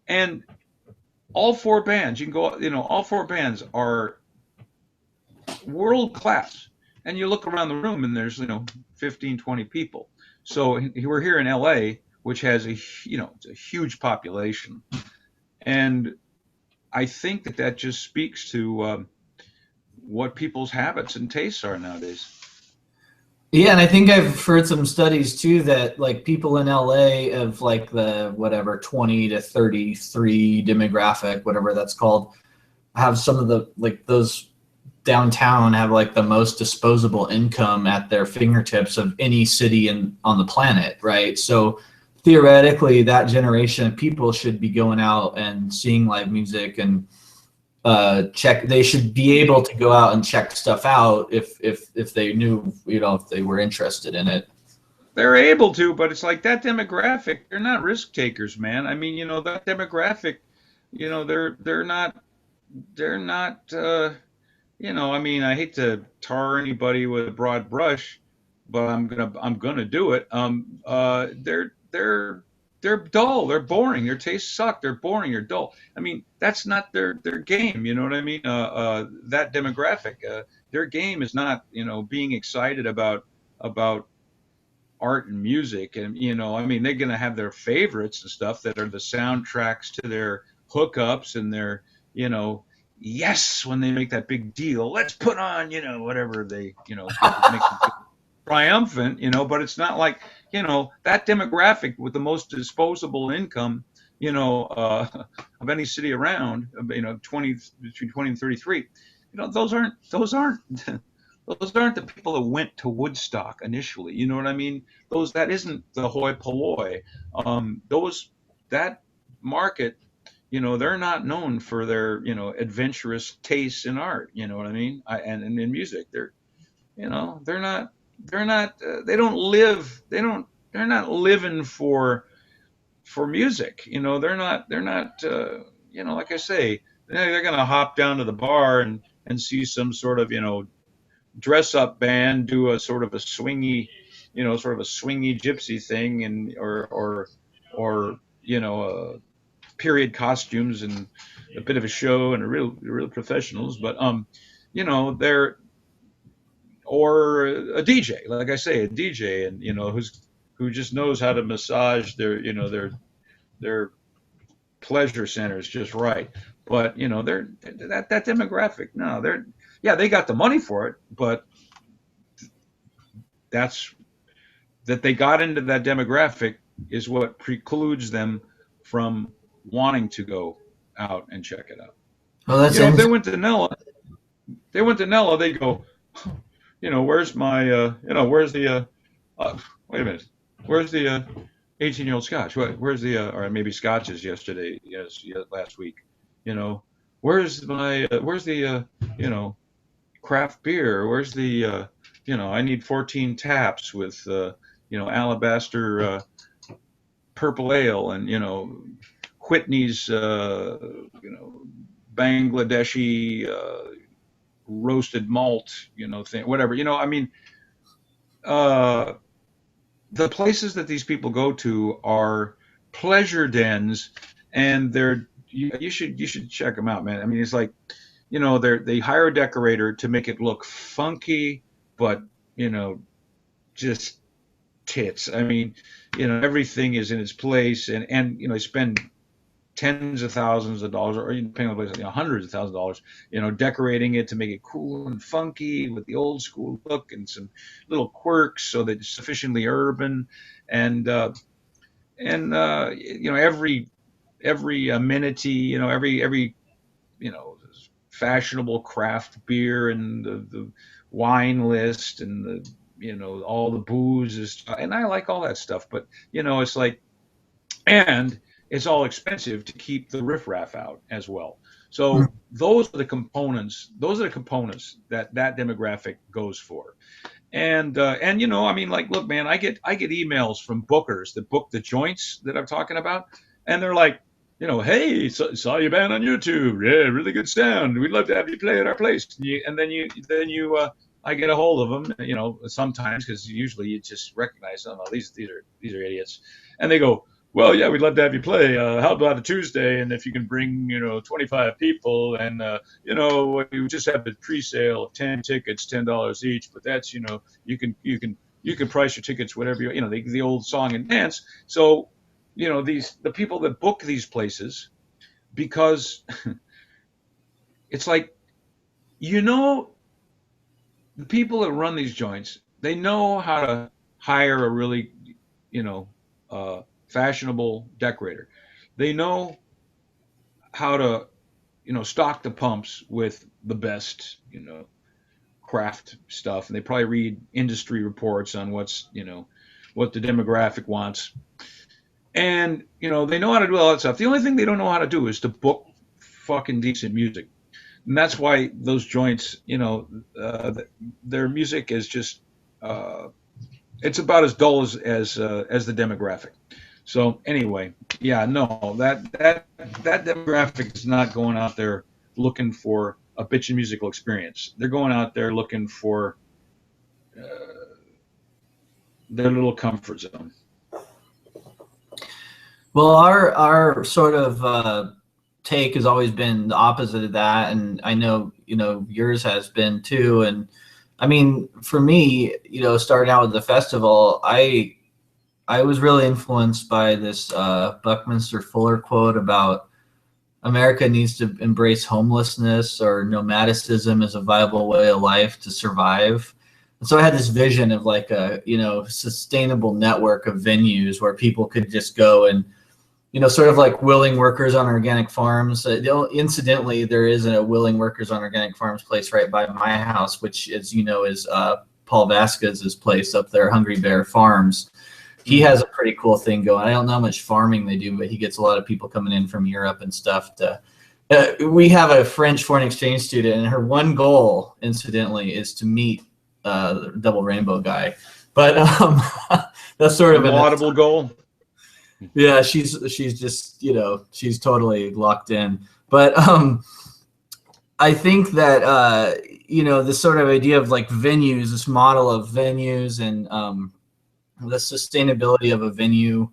And all four bands, you can go, all four bands are world class. And you look around the room and there's, 15, 20 people. So we're here in LA, which has it's a huge population. And I think that just speaks to what people's habits and tastes are nowadays. Yeah, and I think I've heard some studies too that like people in LA of like the whatever 20 to 33 demographic, whatever that's called, have some of the like those downtown have like the most disposable income at their fingertips of any city on the planet, right? So theoretically, that generation of people should be going out and seeing live music and check. They should be able to go out and check stuff out if they knew, if they were interested in it. They're able to, but it's like that demographic, they're not risk takers, man. I mean, that demographic, they're not I mean, I hate to tar anybody with a broad brush, but I'm gonna do it. They're dull. They're boring. Their tastes suck. They're boring. They're dull. I mean, that's not their game. You know what I mean? That demographic, their game is not being excited about art and music, and I mean, they're gonna have their favorites and stuff that are the soundtracks to their hookups and their you know yes, when they make that big deal, let's put on, whatever they, make them feel triumphant, but it's not like, that demographic with the most disposable income, of any city around, 20, between 20 and 33, those aren't, those aren't the people that went to Woodstock initially. You know what I mean? That isn't the hoi polloi. That market, they're not known for their, adventurous tastes in art. You know what I mean? And in music, they're not, they don't live, they're not living for music. They're not, like I say, they're going to hop down to the bar and see some sort of, dress up band do a sort of a swingy gypsy thing, and or period costumes and a bit of a show and a real professionals, but they're or a DJ, like I say, a DJ, and who just knows how to massage their pleasure centers just right. But they're that demographic. No, they got the money for it, but that's that they got into that demographic is what precludes them from wanting to go out and check it out. Well, that's If they went to Nella, they go, where's my, where's the, wait a minute, where's the 18-year-old Scotch? Where's the, or maybe Scotches yesterday, yes, last week, where's the, craft beer? Where's the, I need 14 taps with, alabaster purple ale and, Whitney's, Bangladeshi roasted malt, thing, whatever. I mean, uh, the places that these people go to are pleasure dens, and you should check them out, man. I mean, it's like, they hire a decorator to make it look funky, but just tits. I mean, everything is in its place, and spend tens of thousands of dollars, or depending on the place, hundreds of thousands of dollars, decorating it to make it cool and funky with the old school look and some little quirks so that it's sufficiently urban, and every amenity, every you know fashionable craft beer and the wine list and the all the booze is, and I like all that stuff, but it's like, and it's all expensive to keep the riffraff out as well. So those are the components. Those are the components that demographic goes for. And I mean, like, look, man, I get emails from bookers that book the joints that I'm talking about, and they're like, hey, saw your band on YouTube. Yeah, really good sound. We'd love to have you play at our place. And then I get a hold of them, sometimes because usually you just recognize them. Oh, these are idiots, and they go, well, yeah, we'd love to have you play. How about a Tuesday? And if you can bring, 25 people, and we just have a pre-sale of 10 tickets, $10 each. But that's, you can price your tickets whatever the old song and dance. So the people that book these places, because it's like, you know the people that run these joints, they know how to hire a really you know fashionable decorator. They know how to stock the pumps with the best craft stuff, and they probably read industry reports on what the demographic wants. And they know how to do all that stuff. The only thing they don't know how to do is to book fucking decent music. And that's why those joints, their music is just, uh, it's about as dull as the demographic. So anyway, yeah, no, that demographic is not going out there looking for a bitchin' musical experience. They're going out there looking for their little comfort zone. Well, our sort of take has always been the opposite of that, and I know yours has been too. And I mean, for me, starting out with the festival, I was really influenced by this Buckminster Fuller quote about America needs to embrace homelessness or nomadicism as a viable way of life to survive. And so I had this vision of like a sustainable network of venues where people could just go and sort of like willing workers on organic farms. Incidentally, there is a willing workers on organic farms place right by my house, which, as you know, is Paul Vasquez's place up there, Hungry Bear Farms. He has a pretty cool thing going. I don't know how much farming they do, but he gets a lot of people coming in from Europe and stuff. We have a French foreign exchange student, and her one goal, incidentally, is to meet the Double Rainbow guy. But that's sort of an laudable goal. Yeah, she's just she's totally locked in. But I think that this sort of idea of like venues, this model of venues, and the sustainability of a venue,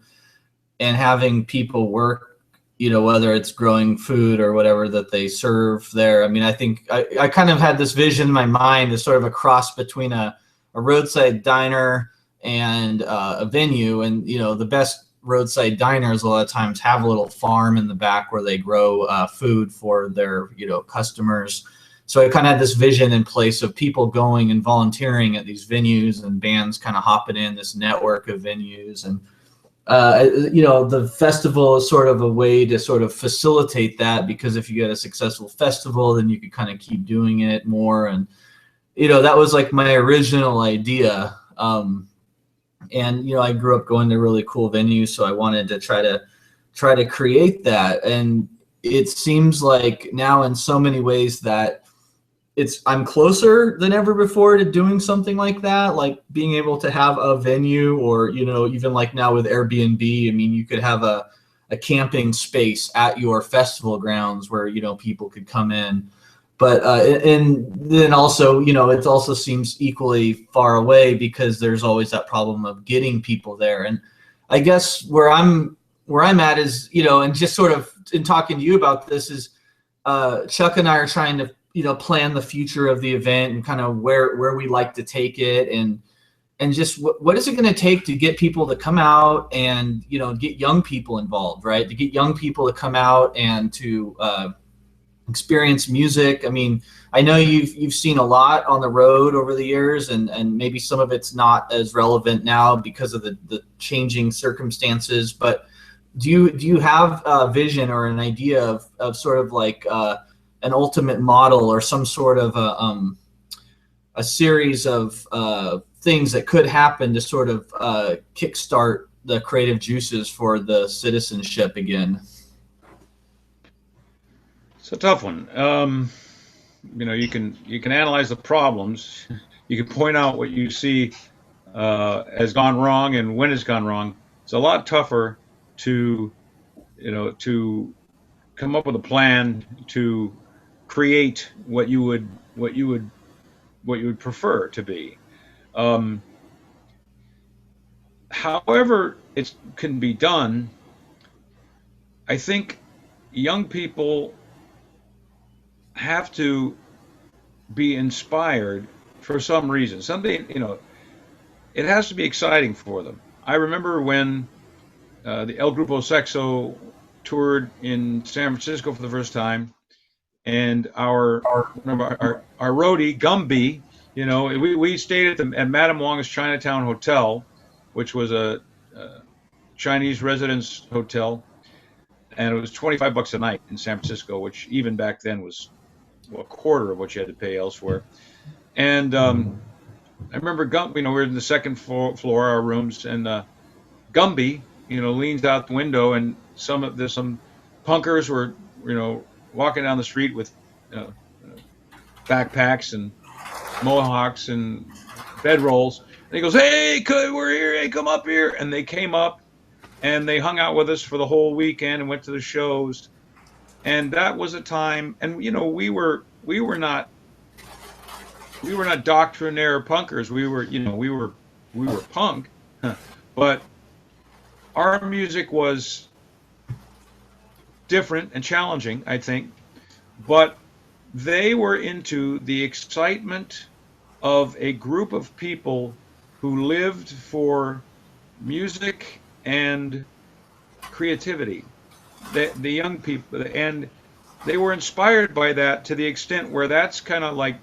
and having people work, whether it's growing food or whatever that they serve there. I mean, I think I kind of had this vision in my mind as sort of a cross between a roadside diner and a venue. And the best roadside diners a lot of times have a little farm in the back where they grow food for their customers. So I kind of had this vision in place of people going and volunteering at these venues, and bands kind of hopping in this network of venues. And the festival is sort of a way to sort of facilitate that, because if you get a successful festival, then you could kind of keep doing it more. And that was like my original idea. And I grew up going to really cool venues, so I wanted to try to create that. And it seems like now in so many ways that I'm closer than ever before to doing something like that, like being able to have a venue, or even like now with Airbnb. I mean, you could have a camping space at your festival grounds where people could come in. But and then also, it also seems equally far away, because there's always that problem of getting people there. And I guess where I'm at is, and just sort of in talking to you about this is, Chuck and I are trying to, plan the future of the event and kind of where we like to take it, and just what is it going to take to get people to come out and, get young people involved, right? To get young people to come out and to experience music. I mean, I know you've seen a lot on the road over the years, and maybe some of it's not as relevant now because of the changing circumstances. But do you have a vision or an idea of sort of like an ultimate model, or some sort of a series of things that could happen to sort of kickstart the creative juices for the citizenship again? It's a tough one. You can analyze the problems. You can point out what you see has gone wrong and when it's gone wrong. It's a lot tougher to to come up with a plan to create what you would prefer to be. Um, However, it can be done. I think young people have to be inspired for some reason. Something, it has to be exciting for them. I remember when the El Grupo Sexo toured in San Francisco for the first time, and one of our roadie Gumby, we stayed at Madame Wong's Chinatown Hotel, which was a Chinese residence hotel, and it was $25 a night in San Francisco, which even back then was, well, a quarter of what you had to pay elsewhere. And I remember Gumby, we were in the second floor, our rooms, and Gumby, leans out the window, and there's some punkers were, walking down the street with uh, backpacks and mohawks and bedrolls. And he goes, "Hey, we're here. Hey, come up here." And they came up and they hung out with us for the whole weekend and went to the shows. And that was a time, and we were not doctrinaire punkers. We were punk, but our music was different and challenging, I think. But they were into the excitement of a group of people who lived for music and creativity. The young people, and they were inspired by that to the extent where that's kind of like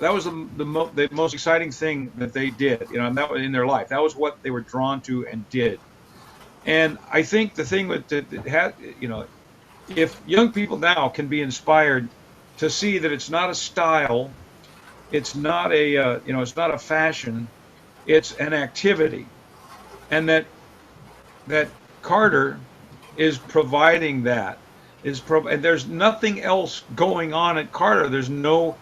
that was the most exciting thing that they did, and that was in their life. That was what they were drawn to and did. And I think the thing that had, if young people now can be inspired to see that it's not a style, it's not a fashion, it's an activity, and that Carter is providing that and there's nothing else going on at Carter. There's no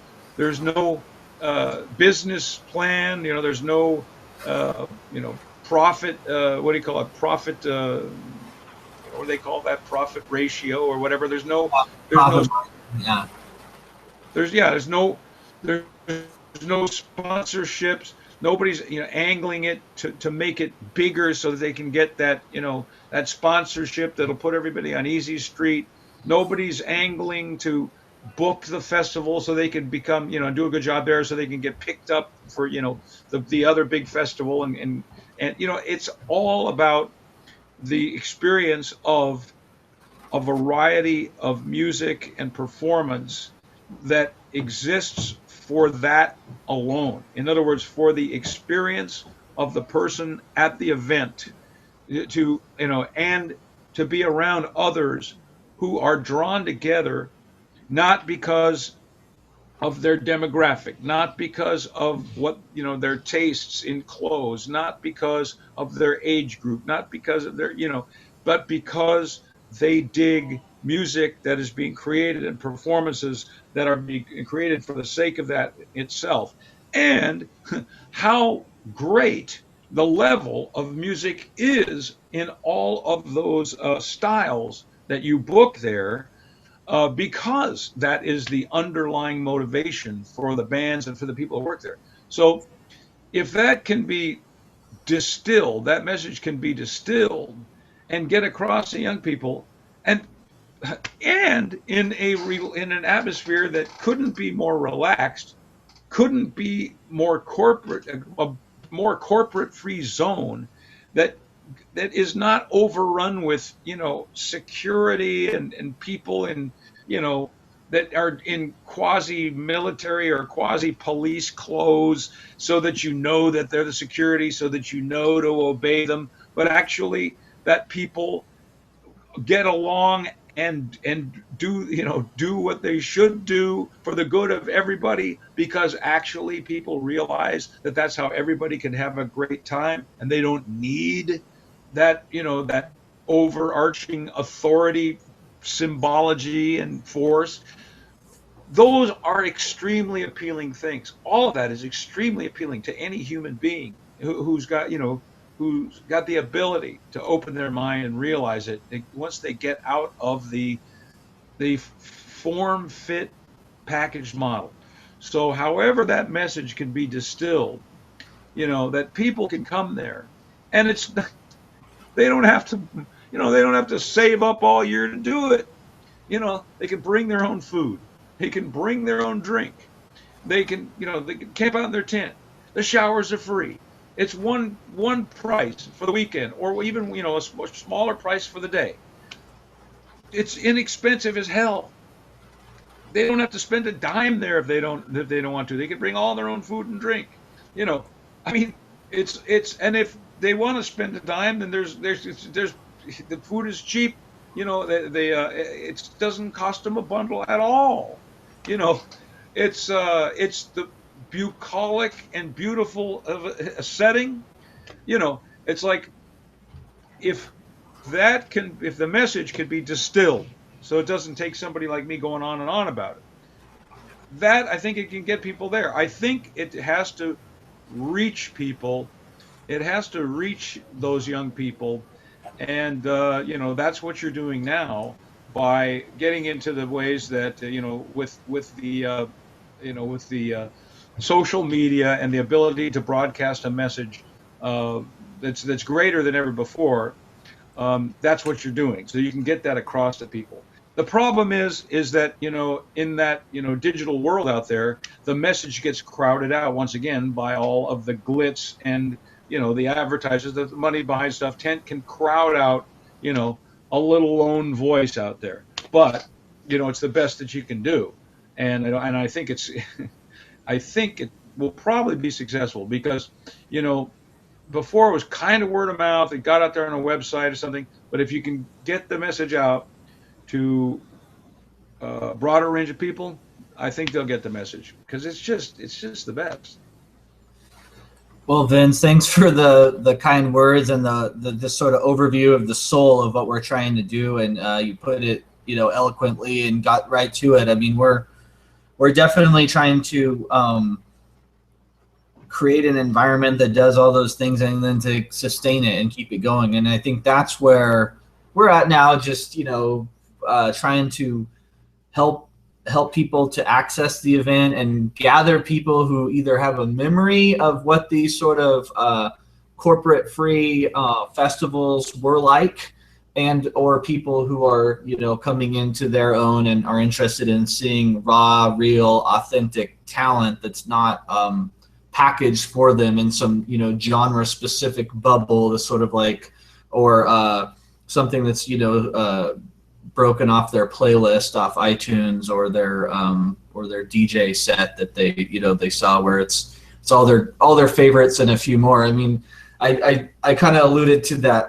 business plan. There's no profit. What do you call it? Profit. What do they call that? Profit ratio or whatever. There's no. Yeah. There's no sponsorships. Nobody's angling it to make it bigger so that they can get that that sponsorship that'll put everybody on easy street. Nobody's angling to book the festival so they can become do a good job there so they can get picked up for the other big festival, and it's all about the experience of a variety of music and performance that exists for that alone. In other words, for the experience of the person at the event, and to be around others who are drawn together not because of their demographic, not because of what their tastes in clothes, not because of their age group, not because of their but because they dig music that is being created and performances that are being created for the sake of that itself. And how great the level of music is in all of those styles that you book there, because that is the underlying motivation for the bands and for the people who work there. So if that can be distilled, that message can be distilled and get across to young people, and in an atmosphere that couldn't be more relaxed, couldn't be more corporate, a more corporate free zone that is not overrun with security and people that are in quasi military or quasi police clothes so that that they're the security, so that to obey them, but actually that people get along and do what they should do for the good of everybody, because actually people realize that that's how everybody can have a great time, and they don't need that overarching authority, symbology, and force. Those are extremely appealing things. All of that is extremely appealing to any human being who's got who's got the ability to open their mind and realize it once they get out of the form fit packaged model. So however that message can be distilled, that people can come there, and they don't have to, they don't have to save up all year to do it. They can bring their own food. They can bring their own drink. They can camp out in their tent. The showers are free. It's one price for the weekend, or even a smaller price for the day. It's inexpensive as hell. They don't have to spend a dime there if they don't want to. They can bring all their own food and drink. I mean, it's and if they want to spend a dime, then there's the food is cheap. It doesn't cost them a bundle at all. It's the bucolic and beautiful of a setting. It's like if the message could be distilled, so it doesn't take somebody like me going on and on about it. That, I think it can get people there. I think it has to reach people. It has to reach those young people, and that's what you're doing now by getting into the ways that with the social media and the ability to broadcast a message that's greater than ever before. That's what you're doing, so you can get that across to people. The problem is that in that digital world out there, the message gets crowded out once again by all of the glitz and the advertisers, the money behind stuff can crowd out a little lone voice out there. But it's the best that you can do, and I think I think it will probably be successful because before it was kind of word of mouth. It got out there on a website or something. But if you can get the message out to a broader range of people, I think they'll get the message because it's just the best. Well, Vince, thanks for the kind words and the sort of overview of the soul of what we're trying to do, and you put it eloquently and got right to it. I mean, we're definitely trying to create an environment that does all those things and then to sustain it and keep it going. And I think that's where we're at now, just trying to help people to access the event and gather people who either have a memory of what these sort of corporate free festivals were like, and or people who are coming into their own and are interested in seeing raw, real, authentic talent that's not packaged for them in some genre specific bubble, to sort of like, or something that's broken off their playlist off iTunes or their DJ set that they saw, where it's all their favorites and a few more. I mean, I kind of alluded to that.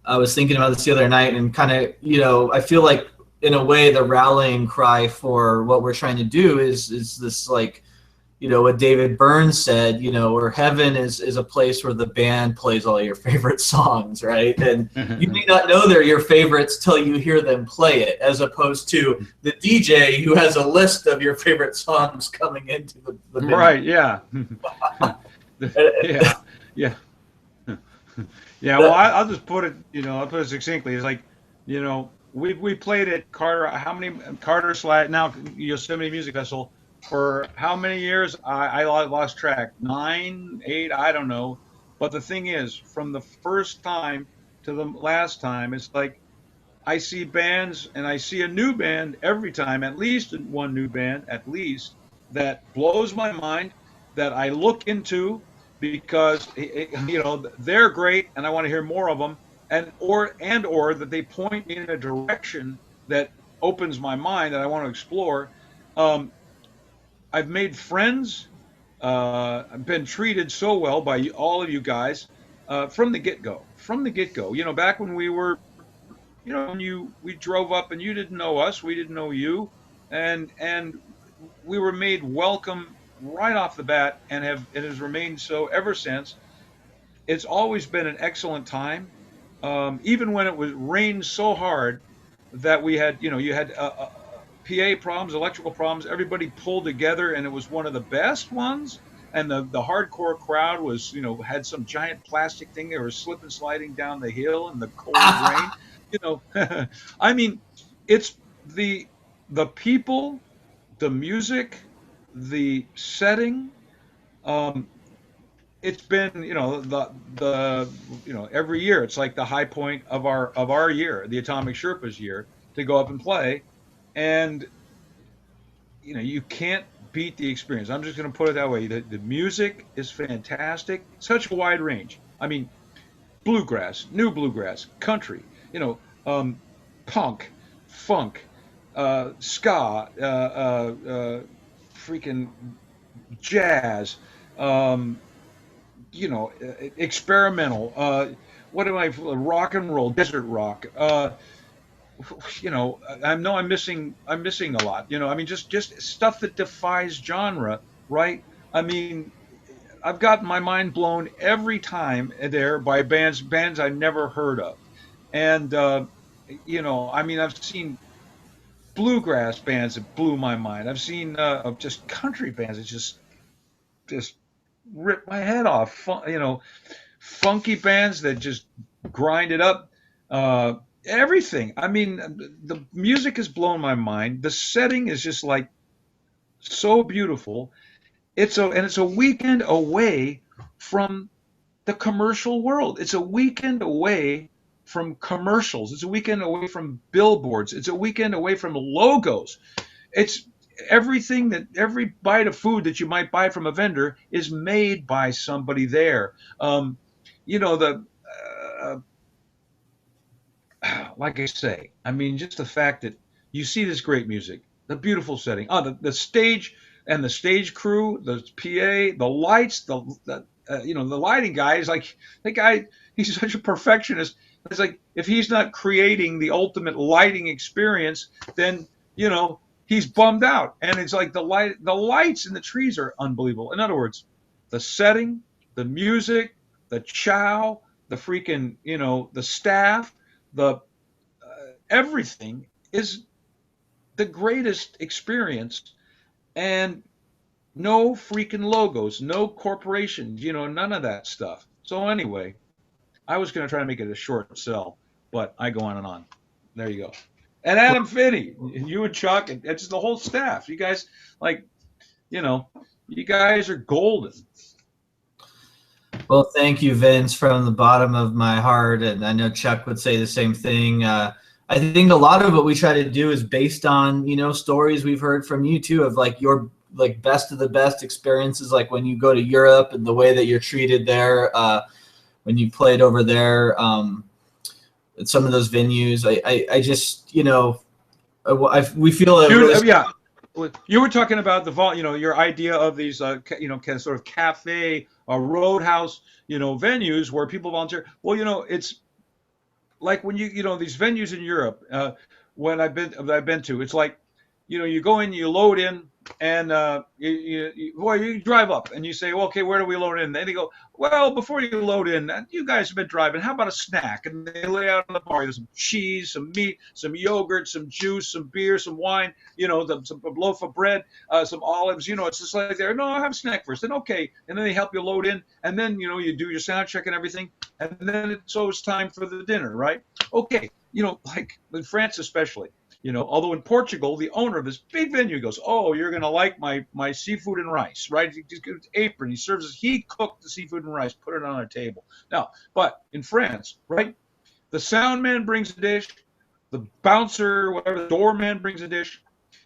I was thinking about this the other night, and kind of I feel like in a way the rallying cry for what we're trying to do is this, like, what David Byrne said, where heaven is a place where the band plays all your favorite songs, right? And you may not know they're your favorites till you hear them play it, as opposed to the DJ who has a list of your favorite songs coming into the band. Right, yeah. Yeah. Well, I'll just put it, I'll put it succinctly. It's like, we played at Carter now Yosemite Music Festival for how many years? I lost track. 9, 8, I don't know. But the thing is, from the first time to the last time, it's like I see bands, and I see a new band every time, at least one new band, at least, that blows my mind, that I look into because, they're great and I want to hear more of them, or that they point me in a direction that opens my mind that I want to explore. I've made friends. I've been treated so well by all of you guys from the get-go. Back when we were, we drove up and you didn't know us, we didn't know you, and we were made welcome right off the bat, and it has remained so ever since. It's always been an excellent time, even when it was rained so hard that we had, you had PA problems, electrical problems. Everybody pulled together, and it was one of the best ones. and the hardcore crowd was, had some giant plastic thing. They were slip and sliding down the hill in the cold rain. You know, I mean, it's the people, the music, the setting. Um, it's been, every year it's like the high point of our year, the Atomic Sherpas year, to go up and play, and you can't beat the experience. I'm just going to put it that way. The music is fantastic, such a wide range. I mean, bluegrass, new bluegrass, country, punk, funk, ska, freaking jazz, um, experimental. What am I? Rock and roll, desert rock. I know I'm missing a lot. I mean, just stuff that defies genre, right? I mean, I've got my mind blown every time there by bands I never heard of, and I mean, I've seen bluegrass bands that blew my mind. I've seen just country bands that just rip my head off. Funky bands that just grind it up. Everything. I mean, the music has blown my mind. The setting is just like so beautiful. It's a weekend away from the commercial world. It's a weekend away from commercials. It's a weekend away from billboards. It's a weekend away from logos. It's every bite of food that you might buy from a vendor is made by somebody there. The uh, like I say, I mean, just the fact that you see this great music, the beautiful setting, the stage and the stage crew, the PA, the lights, the lighting guy is like, that guy, he's such a perfectionist. It's like, if he's not creating the ultimate lighting experience, then, he's bummed out. And it's like the lights and the trees are unbelievable. In other words, the setting, the music, the chow, the freaking, the staff, the everything is the greatest experience, and no freaking logos, no corporations, none of that stuff. So anyway, I was going to try to make it a short sell, but I go on and on. There you go. And Adam Finney, you and Chuck, and it's the whole staff. You guys, like, you guys are golden. Well, thank you, Vince, from the bottom of my heart, and I know Chuck would say the same thing. I think a lot of what we try to do is based on stories we've heard from you too, of like your like best of the best experiences, like when you go to Europe and the way that you're treated there, when you played over there, at some of those venues. I just we feel it really. Yeah. You were talking about your idea of these, kind of sort of cafe or roadhouse, venues where people volunteer. Well, it's like when these venues in Europe, when I've been to, it's like, you go in, you load in, and you drive up and you say, well, okay, where do we load in? And they go, well, before you load in, you guys have been driving, how about a snack? And they lay out on the bar, there's some cheese, some meat, some yogurt, some juice, some beer, some wine, some loaf of bread, some olives. It's just like there, no, I'll have a snack first. Then okay, and then they help you load in, and then you do your sound check and everything, and then it's time for the dinner, right? Okay, like in France especially. Although in Portugal, the owner of this big venue goes, oh, you're going to like my seafood and rice, right? He gives an apron. He cooked the seafood and rice, put it on a table. Now, but in France, right, the sound man brings a dish, the bouncer, whatever, the doorman brings a dish,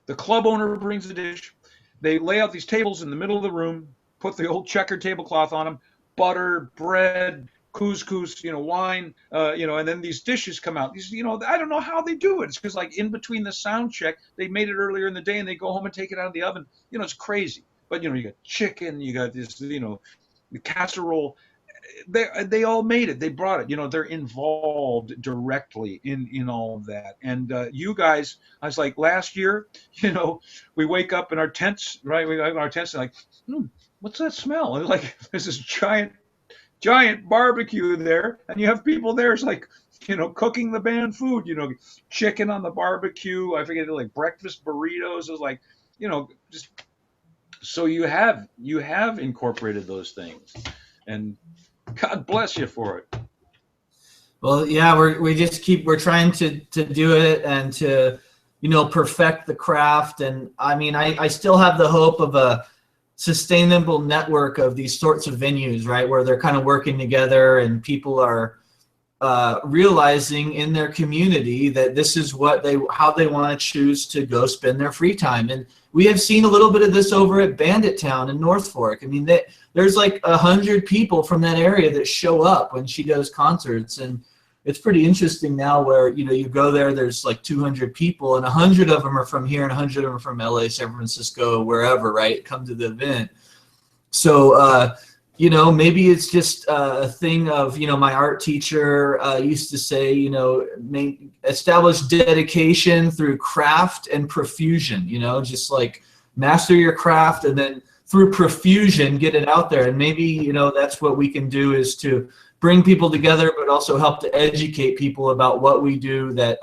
the club owner brings a dish. They lay out these tables in the middle of the room, put the old checkered tablecloth on them, butter, bread, couscous, wine, and then these dishes come out. These, I don't know how they do it. It's because like in between the sound check, they made it earlier in the day and they go home and take it out of the oven. It's crazy. But you got chicken, you got this, the casserole. They all made it. They brought it. They're involved directly in all of that. And you guys, I was like, last year, we wake up in our tents, right? We in our tents and like, what's that smell? And like, there's this giant barbecue there, and you have people there. It's like, cooking the band food, chicken on the barbecue. I forget, like breakfast burritos. It was like, just So you have incorporated those things, and God bless you for it. Well, yeah, we're trying to do it and to, perfect the craft. And I mean, I still have the hope of a sustainable network of these sorts of venues, right, where they're kind of working together and people are realizing in their community that this is how they want to choose to go spend their free time. And we have seen a little bit of this over at Bandit Town in North Fork. I mean, there's like 100 people from that area that show up when she does concerts, and it's pretty interesting now where, you go there's like 200 people, and 100 of them are from here and 100 of them are from LA, San Francisco, wherever, right, come to the event. So, maybe it's just a thing of, my art teacher used to say, establish dedication through craft and profusion, just like master your craft and then through profusion get it out there. And maybe, that's what we can do, is to bring people together, but also help to educate people about what we do that,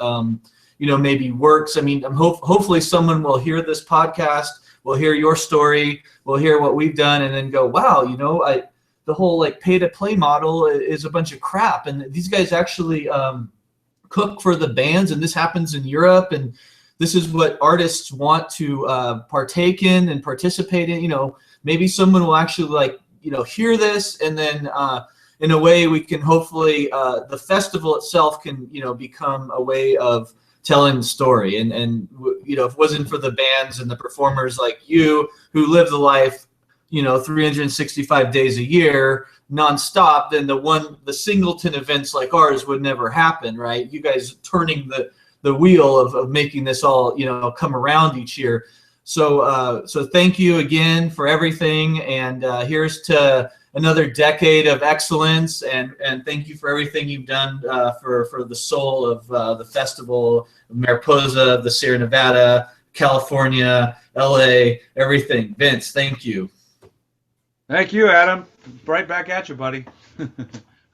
maybe works. I mean, hopefully someone will hear this podcast, will hear your story, will hear what we've done, and then go, wow, the whole like pay to play model is a bunch of crap. And these guys actually cook for the bands, and this happens in Europe, and this is what artists want to partake in and participate in. Maybe someone will actually hear this, and then in a way we can hopefully the festival itself can become a way of telling the story. And if it wasn't for the bands and the performers like you who live the life 365 days a year nonstop, then the singleton events like ours would never happen, right? You guys turning the wheel of making this all come around each year. So thank you again for everything, and here's to another decade of excellence, and thank you for everything you've done for the soul of the festival, Mariposa, the Sierra Nevada, California, LA, everything. Vince, thank you. Thank you, Adam. Right back at you, buddy.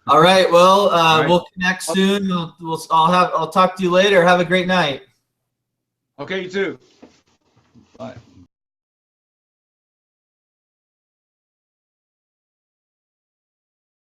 All right. Well, All right. We'll connect soon. I'll talk to you later. Have a great night. Okay, you too. Bye.